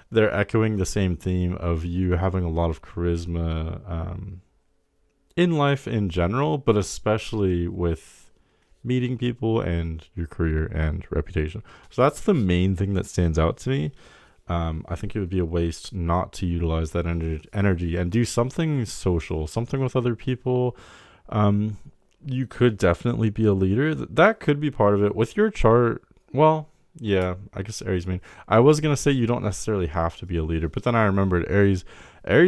[SPEAKER 1] they're echoing the same theme of you having a lot of charisma in life in general, but especially with meeting people and your career and reputation. So that's the main thing that stands out to me. I think it would be a waste not to utilize that energy and do something social, something with other people. You could definitely be a leader. That could be part of it. With your chart, well, yeah, I guess Aries moon. I was going to say you don't necessarily have to be a leader, but then I remembered Aries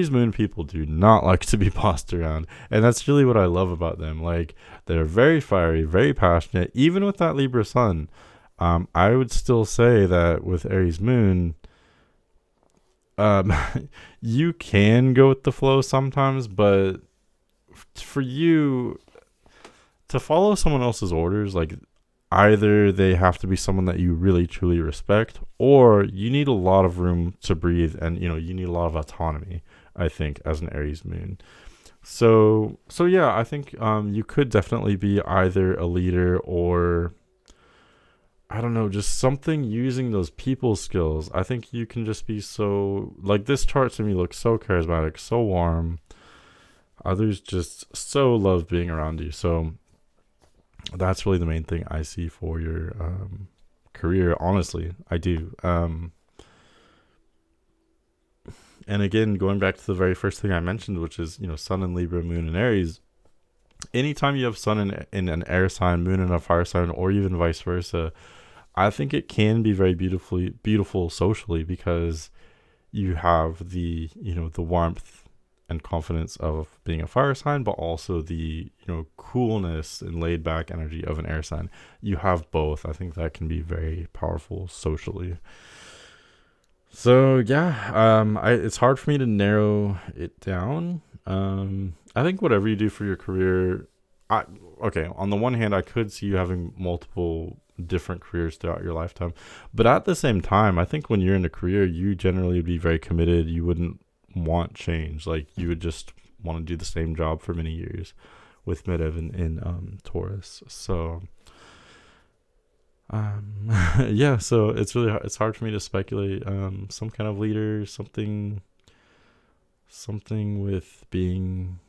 [SPEAKER 1] moon people do not like to be bossed around. And that's really what I love about them. Like, they're very fiery, very passionate. Even with that Libra sun, I would still say that with Aries moon, you can go with the flow sometimes, but for you to follow someone else's orders, like, either they have to be someone that you really truly respect, or you need a lot of room to breathe, and you need a lot of autonomy, I think, as an Aries moon. So yeah, I think you could definitely be either a leader or, I don't know, just something using those people skills. I think you can just be so, like, this chart to me looks so charismatic, so warm. Others just so love being around you. So that's really the main thing I see for your career. Honestly, I do. And again, going back to the very first thing I mentioned, which is, sun in Libra, moon in Aries. Anytime you have sun in an air sign, moon in a fire sign, or even vice versa, I think it can be very beautiful socially, because you have the, the warmth and confidence of being a fire sign, but also the, coolness and laid back energy of an air sign. You have both. I think that can be very powerful socially. So yeah, it's hard for me to narrow it down. I think whatever you do for your career, on the one hand, I could see you having multiple different careers throughout your lifetime, but at the same time, I think when you're in a career, you generally would be very committed. You wouldn't want change. Like you would just want to do the same job for many years with Midheaven in Taurus. So yeah, so it's really hard, it's hard for me to speculate. Some kind of leader, something with being,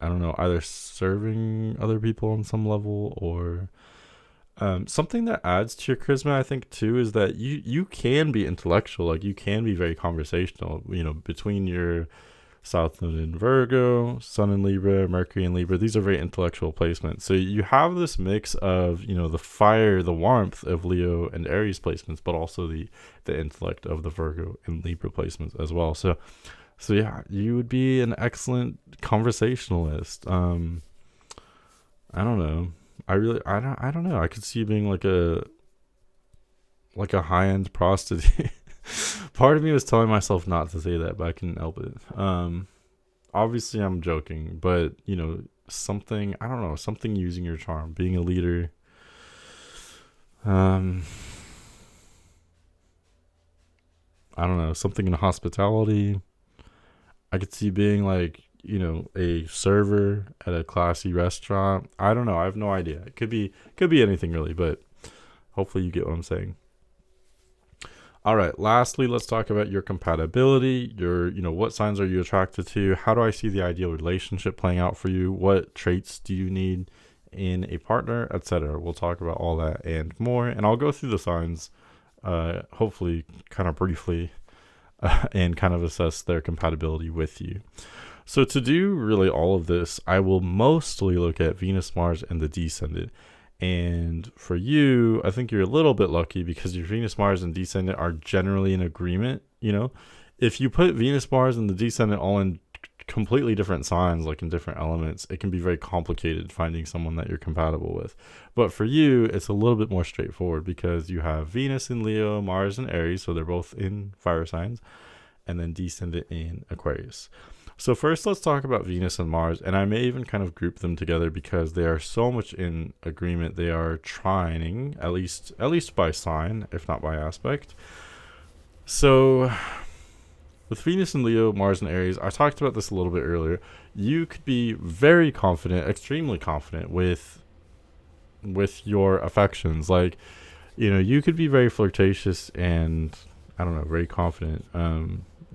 [SPEAKER 1] I don't know, either serving other people on some level, or something that adds to your charisma, I think, too, is that you can be intellectual. Like you can be very conversational, you know, between your South Node in Virgo, Sun in Libra, Mercury in Libra. These are very intellectual placements. So you have this mix of, you know, the fire, the warmth of Leo and Aries placements, but also the intellect of the Virgo and Libra placements as well. So yeah, you would be an excellent conversationalist. I don't know. I don't know. I could see you being like a high-end prostitute. Part of me was telling myself not to say that, but I couldn't help it. Obviously I'm joking, but you know, something, I don't know, something using your charm, being a leader. I don't know, something in hospitality. I could see being like, you know, a server at a classy restaurant. I don't know. I have no idea. It could be anything really, but hopefully you get what I'm saying. All right. Lastly, let's talk about your compatibility. You know, what signs are you attracted to? How do I see the ideal relationship playing out for you? What traits do you need in a partner, etc.? We'll talk about all that and more, and I'll go through the signs, hopefully, kind of briefly, and kind of assess their compatibility with you. So to do really all of this, I will mostly look at Venus, Mars, and the descendant. And for you, I think you're a little bit lucky because your Venus, Mars, and descendant are generally in agreement. You know, if you put Venus, Mars, and the descendant all in completely different signs, like in different elements, it can be very complicated finding someone that you're compatible with. But for you, it's a little bit more straightforward because you have Venus in Leo, Mars in Aries, so they're both in fire signs, and then descendant in Aquarius. So first, let's talk about Venus and Mars, and I may even kind of group them together because they are so much in agreement. They are trining, at least by sign, if not by aspect. So with Venus and Leo, Mars and Aries, I talked about this a little bit earlier. You could be very confident, extremely confident with your affections. Like, you know, you could be very flirtatious and, I don't know, very confident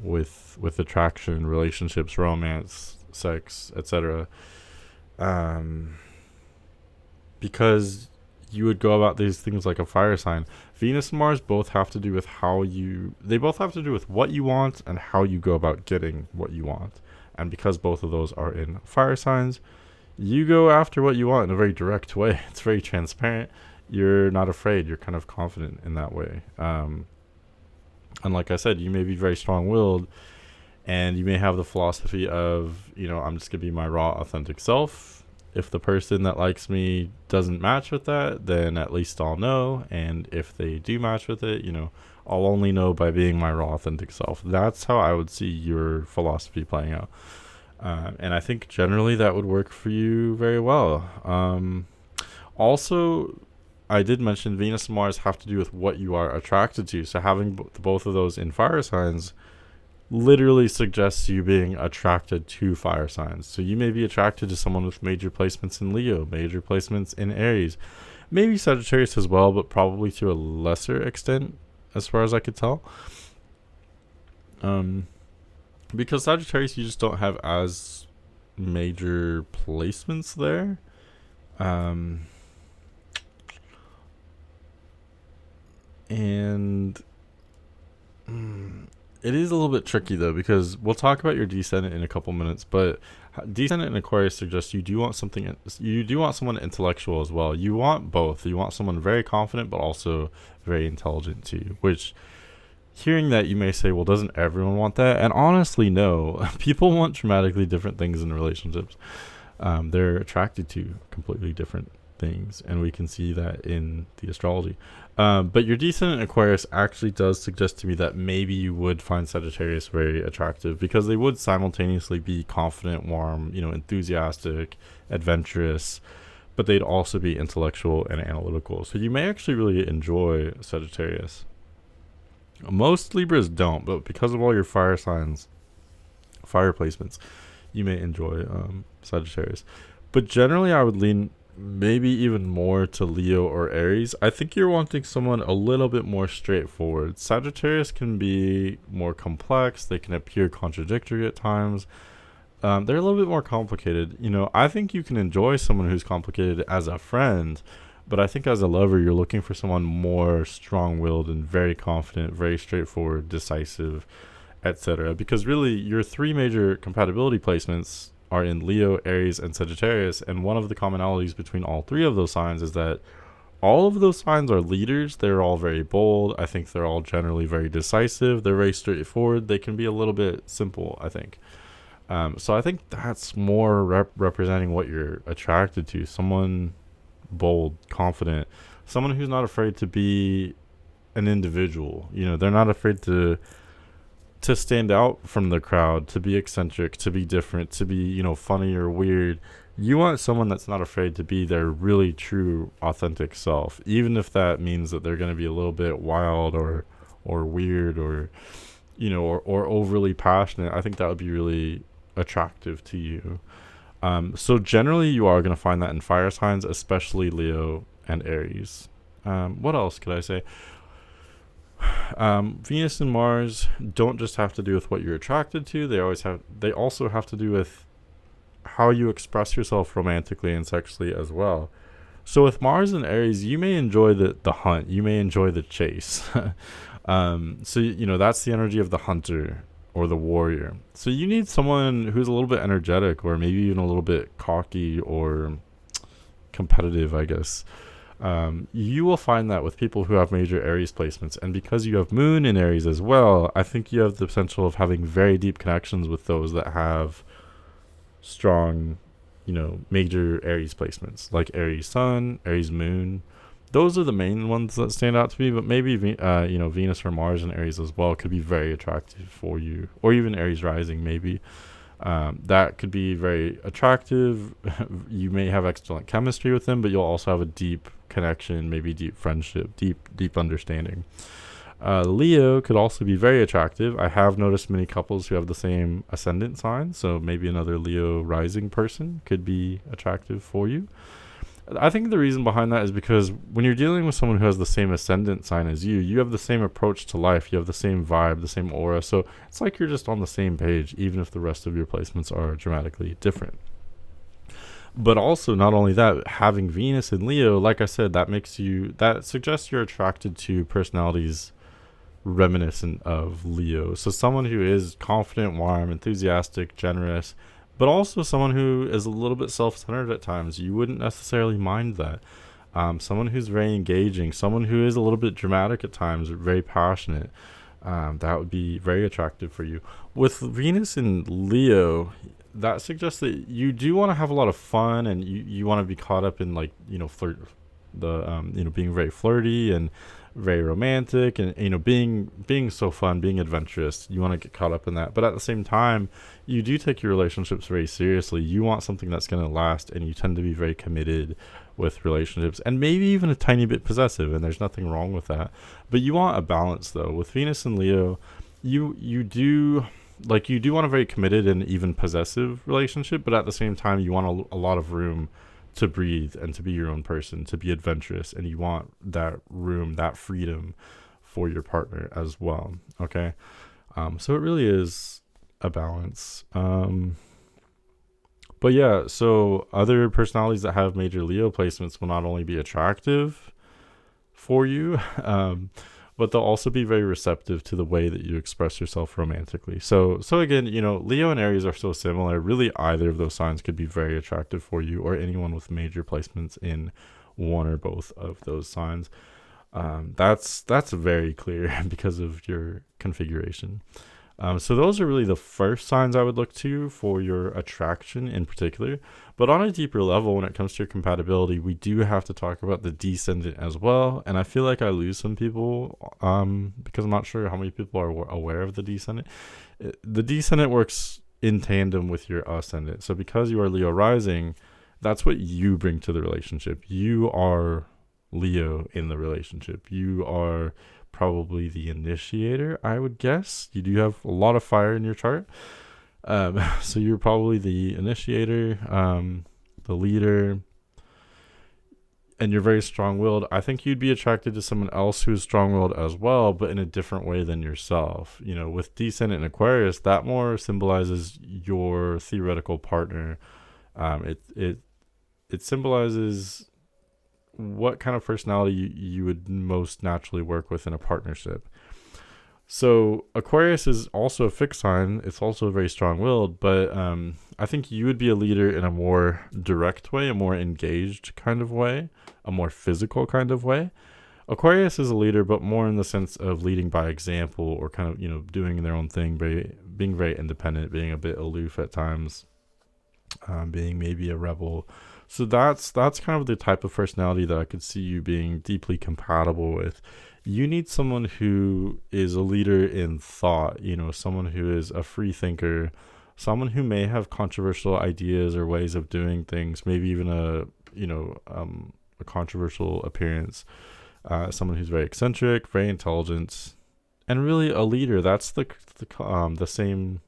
[SPEAKER 1] with attraction, relationships, romance, sex, etc. Because you would go about these things like a fire sign. Venus and Mars both have to do with they both have to do with what you want and how you go about getting what you want. And because both of those are in fire signs, you go after what you want in a very direct way. It's very transparent. You're not afraid. You're kind of confident in that way. And like I said, you may be very strong-willed, and you may have the philosophy of, you know, I'm just going to be my raw, authentic self. If the person that likes me doesn't match with that, then at least I'll know. And if they do match with it, you know, I'll only know by being my raw, authentic self. That's how I would see your philosophy playing out. And I think generally that would work for you very well. Also, I did mention Venus and Mars have to do with what you are attracted to. So having both of those in fire signs literally suggests you being attracted to fire signs. So you may be attracted to someone with major placements in Leo, major placements in Aries, maybe Sagittarius as well, but probably to a lesser extent as far as I could tell. Because Sagittarius, you just don't have as major placements there. And it is a little bit tricky though, because we'll talk about your descendant in a couple minutes, but descendant in Aquarius suggests you do want someone intellectual as well. You want both. You want someone very confident but also very intelligent too, which, hearing that, you may say, well, doesn't everyone want that? And honestly, no. People want dramatically different things in relationships. They're attracted to completely different things, and we can see that in the astrology. But your descendant Aquarius actually does suggest to me that maybe you would find Sagittarius very attractive, because they would simultaneously be confident, warm, you know, enthusiastic, adventurous, but they'd also be intellectual and analytical. So you may actually really enjoy Sagittarius. Most Libras don't, but because of all your fire signs, fire placements, you may enjoy Sagittarius. But generally, I would lean maybe even more to Leo or Aries. I think you're wanting someone a little bit more straightforward. Sagittarius can be more complex, they can appear contradictory at times. They're a little bit more complicated. I think you can enjoy someone who's complicated as a friend, but I think as a lover, you're looking for someone more strong willed and very confident, very straightforward, decisive, etc. Because really, your three major compatibility placements are in Leo, Aries, and Sagittarius. And one of the commonalities between all three of those signs is that all of those signs are leaders. They're all very bold. I think they're all generally very decisive. They're very straightforward. They can be a little bit simple, I think. So I think that's more representing what you're attracted to. Someone bold, confident, someone who's not afraid to be an individual. They're not afraid to stand out from the crowd, to be eccentric, to be different, to be, funny or weird. You want someone that's not afraid to be their really true, authentic self, even if that means that they're going to be a little bit wild or weird or, or overly passionate. I think that would be really attractive to you. So generally, you are going to find that in fire signs, especially Leo and Aries. What else could I say? Venus and Mars don't just have to do with what you're attracted to. They also have to do with how you express yourself romantically and sexually as well. So with Mars and Aries, you may enjoy the hunt. You may enjoy the chase. So that's the energy of the hunter or the warrior. So you need someone who's a little bit energetic, or maybe even a little bit cocky or competitive, I guess. You will find that with people who have major Aries placements, and because you have Moon in Aries as well, I think you have the potential of having very deep connections with those that have strong, major Aries placements, like Aries Sun, Aries Moon. Those are the main ones that stand out to me, but maybe Venus or Mars in Aries as well could be very attractive for you, or even Aries rising maybe. That could be very attractive. You may have excellent chemistry with them, but you'll also have a deep connection, maybe deep friendship, deep understanding. Leo could also be very attractive. I have noticed many couples who have the same ascendant sign, so maybe another Leo rising person could be attractive for you. I think the reason behind that is because when you're dealing with someone who has the same ascendant sign as you have the same approach to life, you have the same vibe, the same aura. So it's like you're just on the same page, even if the rest of your placements are dramatically different. But also, not only that, having Venus in Leo, like I said, that suggests you're attracted to personalities reminiscent of Leo. So someone who is confident, warm, enthusiastic, generous, but also someone who is a little bit self-centered at times. You wouldn't necessarily mind that. Someone who's very engaging, someone who is a little bit dramatic at times, very passionate. That would be very attractive for you. With Venus in Leo, that suggests that you do want to have a lot of fun, and you want to be caught up in being very flirty and very romantic, and being so fun, being adventurous. You want to get caught up in that, but at the same time, you do take your relationships very seriously. You want something that's going to last, and you tend to be very committed with relationships, and maybe even a tiny bit possessive, and there's nothing wrong with that. But you want a balance, though. With Venus and Leo, you do want a very committed and even possessive relationship, but at the same time, you want a lot of room to breathe and to be your own person, to be adventurous, and you want that room, that freedom for your partner as well. Okay, so it really is a balance. But yeah, so other personalities that have major Leo placements will not only be attractive for you, but they'll also be very receptive to the way that you express yourself romantically. So again, Leo and Aries are so similar. Really, either of those signs could be very attractive for you, or anyone with major placements in one or both of those signs. That's very clear because of your configuration. So those are really the first signs I would look to for your attraction in particular. But on a deeper level, when it comes to your compatibility, we do have to talk about the descendant as well. And I feel like I lose some people because I'm not sure how many people are aware of the descendant. The descendant works in tandem with your ascendant. So because you are Leo rising, that's what you bring to the relationship. You are Leo in the relationship. You are probably the initiator, I would guess. You do have a lot of fire in your chart. So you're probably the initiator, the leader, and you're very strong-willed. I think you'd be attracted to someone else who's strong-willed as well, but in a different way than yourself. You know, with Descendant in Aquarius, that more symbolizes your theoretical partner. It symbolizes what kind of personality you would most naturally work with in a partnership. So Aquarius is also a fixed sign. It's also very strong-willed, but I think you would be a leader in a more direct way, a more engaged kind of way, a more physical kind of way. Aquarius is a leader, but more in the sense of leading by example, or kind of, you know, doing their own thing, being very independent, being a bit aloof at times, being maybe a rebel. So that's kind of the type of personality that I could see you being deeply compatible with. You need someone who is a leader in thought, you know, someone who is a free thinker, someone who may have controversial ideas or ways of doing things, maybe even a controversial appearance, someone who's very eccentric, very intelligent, and really a leader. That's the same.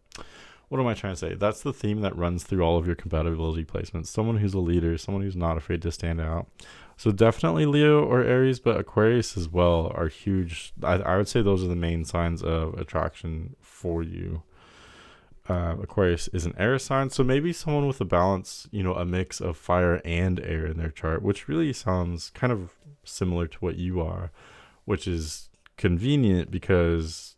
[SPEAKER 1] What am I trying to say? That's the theme that runs through all of your compatibility placements. Someone who's a leader, someone who's not afraid to stand out. So definitely Leo or Aries, but Aquarius as well are huge. I would say those are the main signs of attraction for you. Aquarius is an air sign, so maybe someone with a balance, you know, a mix of fire and air in their chart, which really sounds kind of similar to what you are, which is convenient because,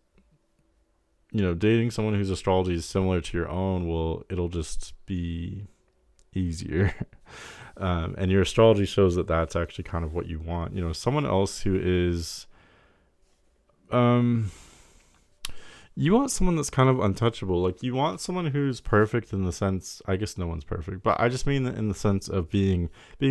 [SPEAKER 1] you know, dating someone whose astrology is similar to your own, it'll just be easier. And your astrology shows that that's actually kind of what you want. You know, someone else who is, you want someone that's kind of untouchable. Like, you want someone who's perfect in the sense, I guess no one's perfect, but I just mean in the sense of being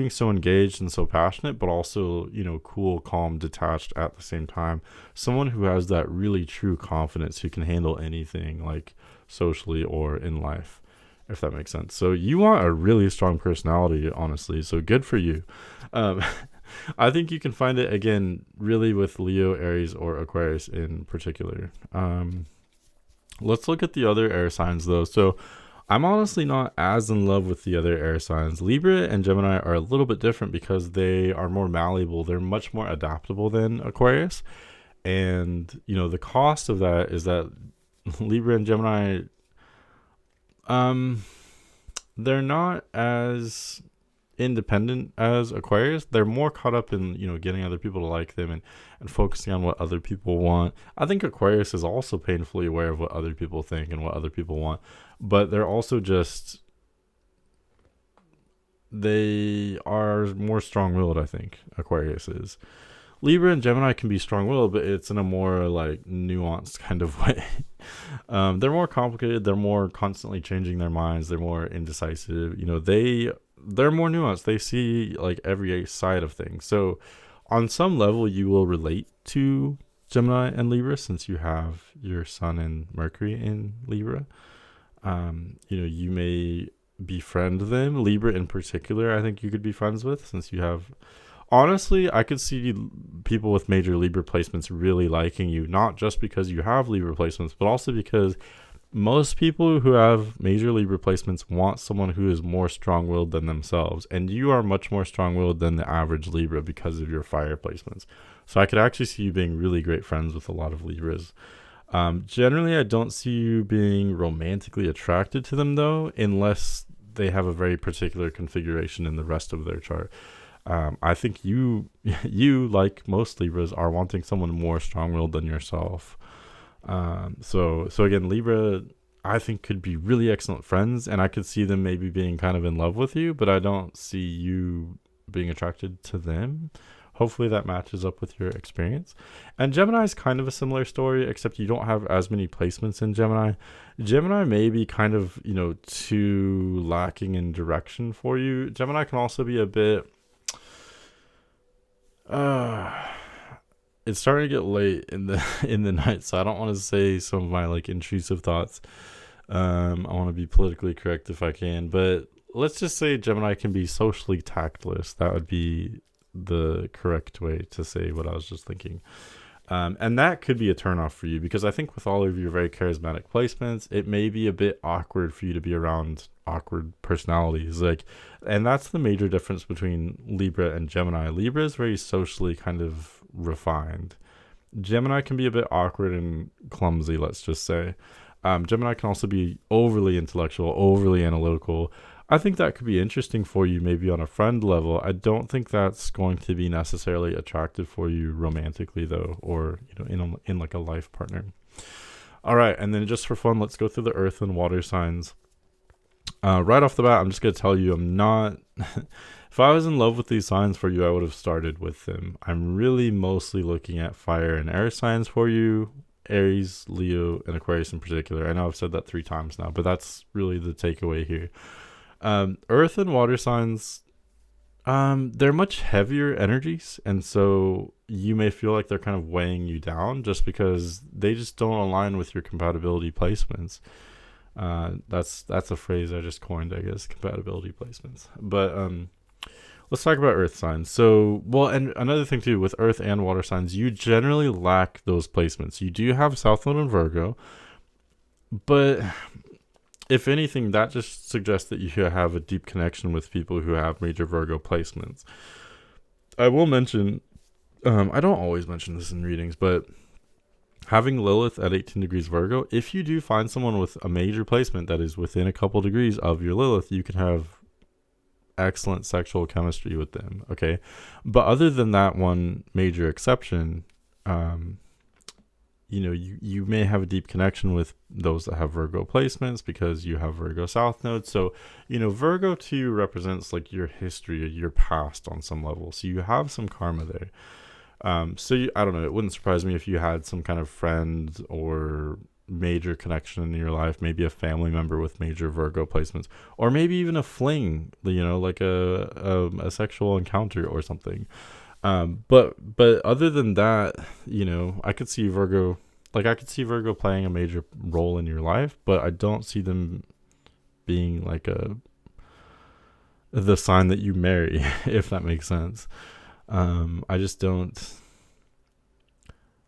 [SPEAKER 1] so engaged and so passionate, but also, you know, cool, calm, detached at the same time. Someone who has that really true confidence, who can handle anything, like socially or in life, if that makes sense. So you want a really strong personality, honestly. So good for you. I think you can find it, again, really with Leo, Aries, or Aquarius in particular. Let's look at the other air signs, though. So I'm honestly not as in love with the other air signs. Libra and Gemini are a little bit different because they are more malleable. They're much more adaptable than Aquarius. And, you know, the cost of that is that Libra and Gemini, they're not as independent as Aquarius. They're more caught up in, you know, getting other people to like them and focusing on what other people want. I think Aquarius is also painfully aware of what other people think and what other people want, but they're also just, they are more strong-willed, I think, Aquarius is. Libra and Gemini can be strong-willed, but it's in a more like nuanced kind of way. They're more complicated. They're more constantly changing their minds. They're more indecisive. You know, they're more nuanced. They see like every side of things. So on some level, you will relate to Gemini and Libra since you have your Sun and Mercury in Libra. You know, you may befriend them. Libra in particular, I think you could be friends with, since you have... Honestly, I could see people with major Libra placements really liking you, not just because you have Libra placements, but also because most people who have major Libra placements want someone who is more strong-willed than themselves. And you are much more strong-willed than the average Libra because of your fire placements. So I could actually see you being really great friends with a lot of Libras. Generally, I don't see you being romantically attracted to them, though, unless they have a very particular configuration in the rest of their chart. I think you, like most Libras, are wanting someone more strong-willed than yourself. So again, Libra, I think, could be really excellent friends, and I could see them maybe being kind of in love with you, but I don't see you being attracted to them. Hopefully that matches up with your experience. And Gemini is kind of a similar story, except you don't have as many placements in Gemini. Gemini may be kind of, you know, too lacking in direction for you. Gemini can also be a bit... it's starting to get late in the night, so I don't want to say some of my like intrusive thoughts. I want to be politically correct if I can, but let's just say Gemini can be socially tactless. That would be the correct way to say what I was just thinking. And that could be a turnoff for you, because I think with all of your very charismatic placements, it may be a bit awkward for you to be around awkward personalities. Like, and that's the major difference between Libra and Gemini. Libra is very socially kind of refined. Gemini can be a bit awkward and clumsy, let's just say. Gemini can also be overly intellectual, overly analytical. I think that could be interesting for you, maybe on a friend level. I don't think that's going to be necessarily attractive for you romantically, though, or in like a life partner. All right, and then just for fun, let's go through the earth and water signs. Right off the bat, I'm just gonna tell you, I'm not. If I was in love with these signs for you, I would have started with them. I'm really mostly looking at fire and air signs for you. Aries, Leo, and Aquarius in particular. I know I've said that 3 times now, but that's really the takeaway here. Earth and water signs, they're much heavier energies, and so you may feel like they're kind of weighing you down just because they just don't align with your compatibility placements. That's a phrase I just coined, I guess, compatibility placements. But let's talk about earth signs. So, well, and another thing too, with earth and water signs, you generally lack those placements. You do have South Node and Virgo, but if anything, that just suggests that you have a deep connection with people who have major Virgo placements. I will mention, I don't always mention this in readings, but having Lilith at 18 degrees Virgo, if you do find someone with a major placement that is within a couple degrees of your Lilith, you can have excellent sexual chemistry with them, okay? But other than that one major exception, you may have a deep connection with those that have Virgo placements because you have Virgo South Node. So, Virgo too represents like your history, your past on some level. So you have some karma there. I don't know, it wouldn't surprise me if you had some kind of friend or major connection in your life, maybe a family member with major Virgo placements, or maybe even a fling, like a sexual encounter or something. But other than that, I could see Virgo playing a major role in your life, but I don't see them being like the sign that you marry, if that makes sense. I just don't.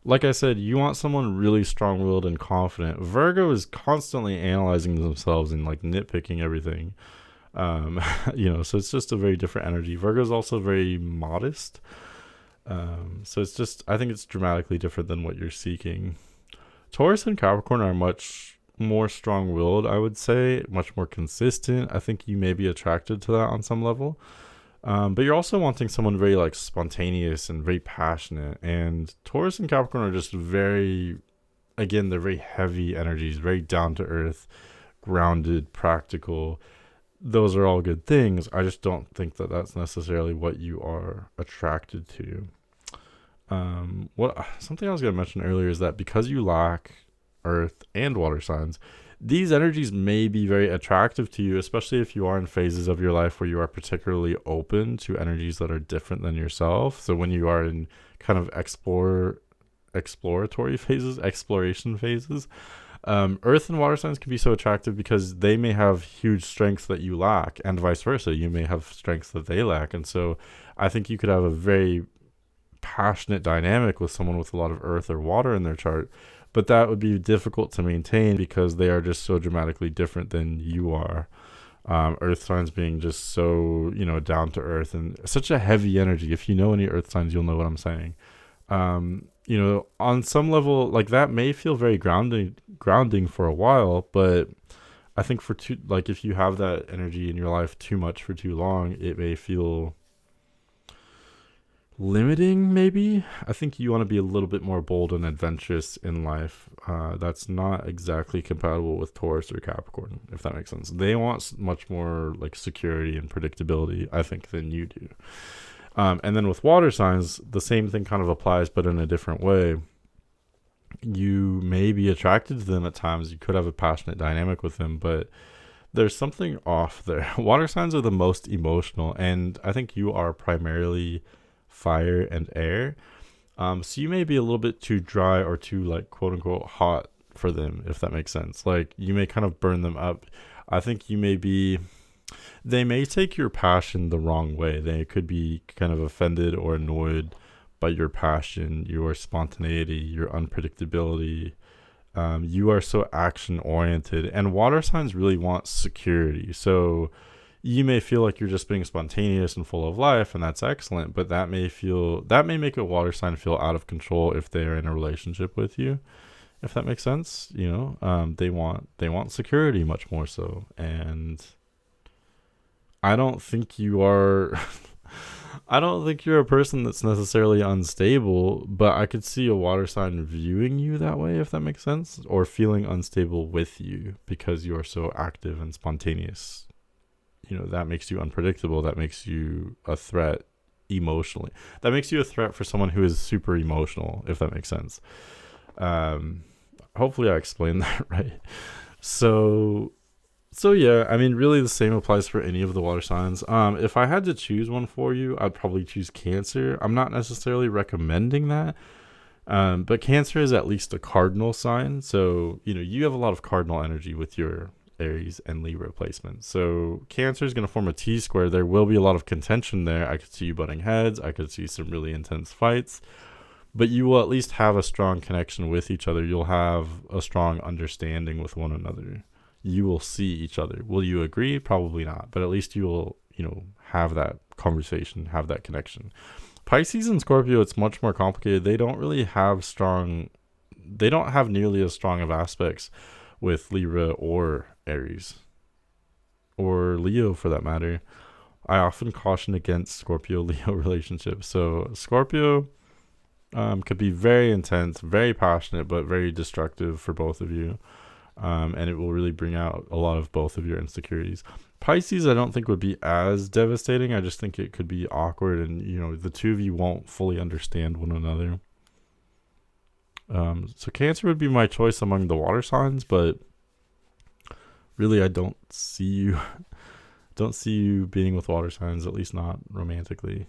[SPEAKER 1] Like I said, you want someone really strong-willed and confident. Virgo is constantly analyzing themselves and like nitpicking everything. So it's just a very different energy. Virgo is also very modest. So it's just, I think it's dramatically different than what you're seeking. Taurus and Capricorn are much more strong-willed, I would say, much more consistent. I think you may be attracted to that on some level. But you're also wanting someone very like spontaneous and very passionate. And Taurus and Capricorn are just they're very heavy energies, very down to earth, grounded, practical. Those are all good things. I just don't think that that's necessarily what you are attracted to. Something I was going to mention earlier is that because you lack earth and water signs, these energies may be very attractive to you, especially if you are in phases of your life where you are particularly open to energies that are different than yourself. So when you are in kind of exploration phases, earth and water signs can be so attractive because they may have huge strengths that you lack, and vice versa. You may have strengths that they lack. And so I think you could have a very passionate dynamic with someone with a lot of earth or water in their chart, but that would be difficult to maintain because they are just so dramatically different than you are. Earth signs being just so, down to earth and such a heavy energy. If you know any earth signs, you'll know what I'm saying. On some level, like that may feel very grounding for a while, but I think if you have that energy in your life too much for too long, it may feel limiting. Maybe I think you want to be a little bit more bold and adventurous in life. That's not exactly compatible with Taurus or Capricorn, if that makes sense. They want much more like security and predictability, I think, than you do. And then with water signs, the same thing kind of applies, but in a different way. You may be attracted to them at times. You could have a passionate dynamic with them, but there's something off there. Water signs are the most emotional, and I think you are primarily fire and air. So you may be a little bit too dry or too like quote unquote hot for them, if that makes sense. Like you may kind of burn them up. I think they may take your passion the wrong way. They could be kind of offended or annoyed by your passion, your spontaneity, your unpredictability. You are so action oriented, and water signs really want security. So you may feel like you're just being spontaneous and full of life, and that's excellent, but that may make a water sign feel out of control if they're in a relationship with you, if that makes sense. They want security much more so. And I don't think you are I don't think you're a person that's necessarily unstable, but I could see a water sign viewing you that way, if that makes sense, or feeling unstable with you because you are so active and spontaneous. That makes you unpredictable. That makes you a threat emotionally. That makes you a threat for someone who is super emotional, if that makes sense. Hopefully I explained that right. So yeah, I mean, really the same applies for any of the water signs. If I had to choose one for you, I'd probably choose Cancer. I'm not necessarily recommending that. But Cancer is at least a cardinal sign. So, you have a lot of cardinal energy with your Aries and Libra placement. So Cancer is going to form a T-square. There will be a lot of contention there. I could see you butting heads. I could see some really intense fights. But you will at least have a strong connection with each other. You'll have a strong understanding with one another. You will see each other. Will you agree? Probably not. But at least you will, have that conversation, have that connection. Pisces and Scorpio, it's much more complicated. They don't have nearly as strong of aspects with Libra or Aries, or Leo for that matter. I often caution against Scorpio-Leo relationships. So Scorpio could be very intense, very passionate, but very destructive for both of you. And it will really bring out a lot of both of your insecurities. Pisces, I don't think would be as devastating. I just think it could be awkward, and the two of you won't fully understand one another. So Cancer would be my choice among the water signs, but really I don't see you being with water signs, at least not romantically.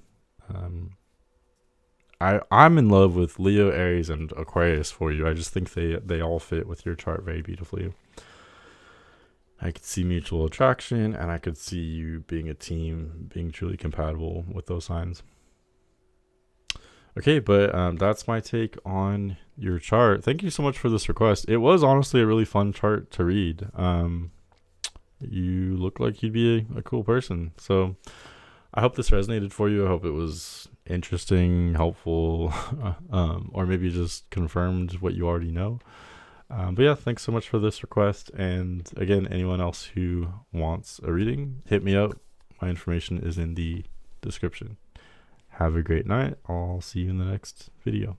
[SPEAKER 1] I'm in love with Leo, Aries, and Aquarius for you. I just think they all fit with your chart very beautifully. I could see mutual attraction, and I could see you being a team, being truly compatible with those signs. Okay, but that's my take on your chart. Thank you so much for this request. It was honestly a really fun chart to read. You look like you'd be a cool person. So I hope this resonated for you. I hope it was interesting, helpful, or maybe just confirmed what you already know. But yeah, thanks so much for this request. And again, anyone else who wants a reading, hit me up. My information is in the description. Have a great night. I'll see you in the next video.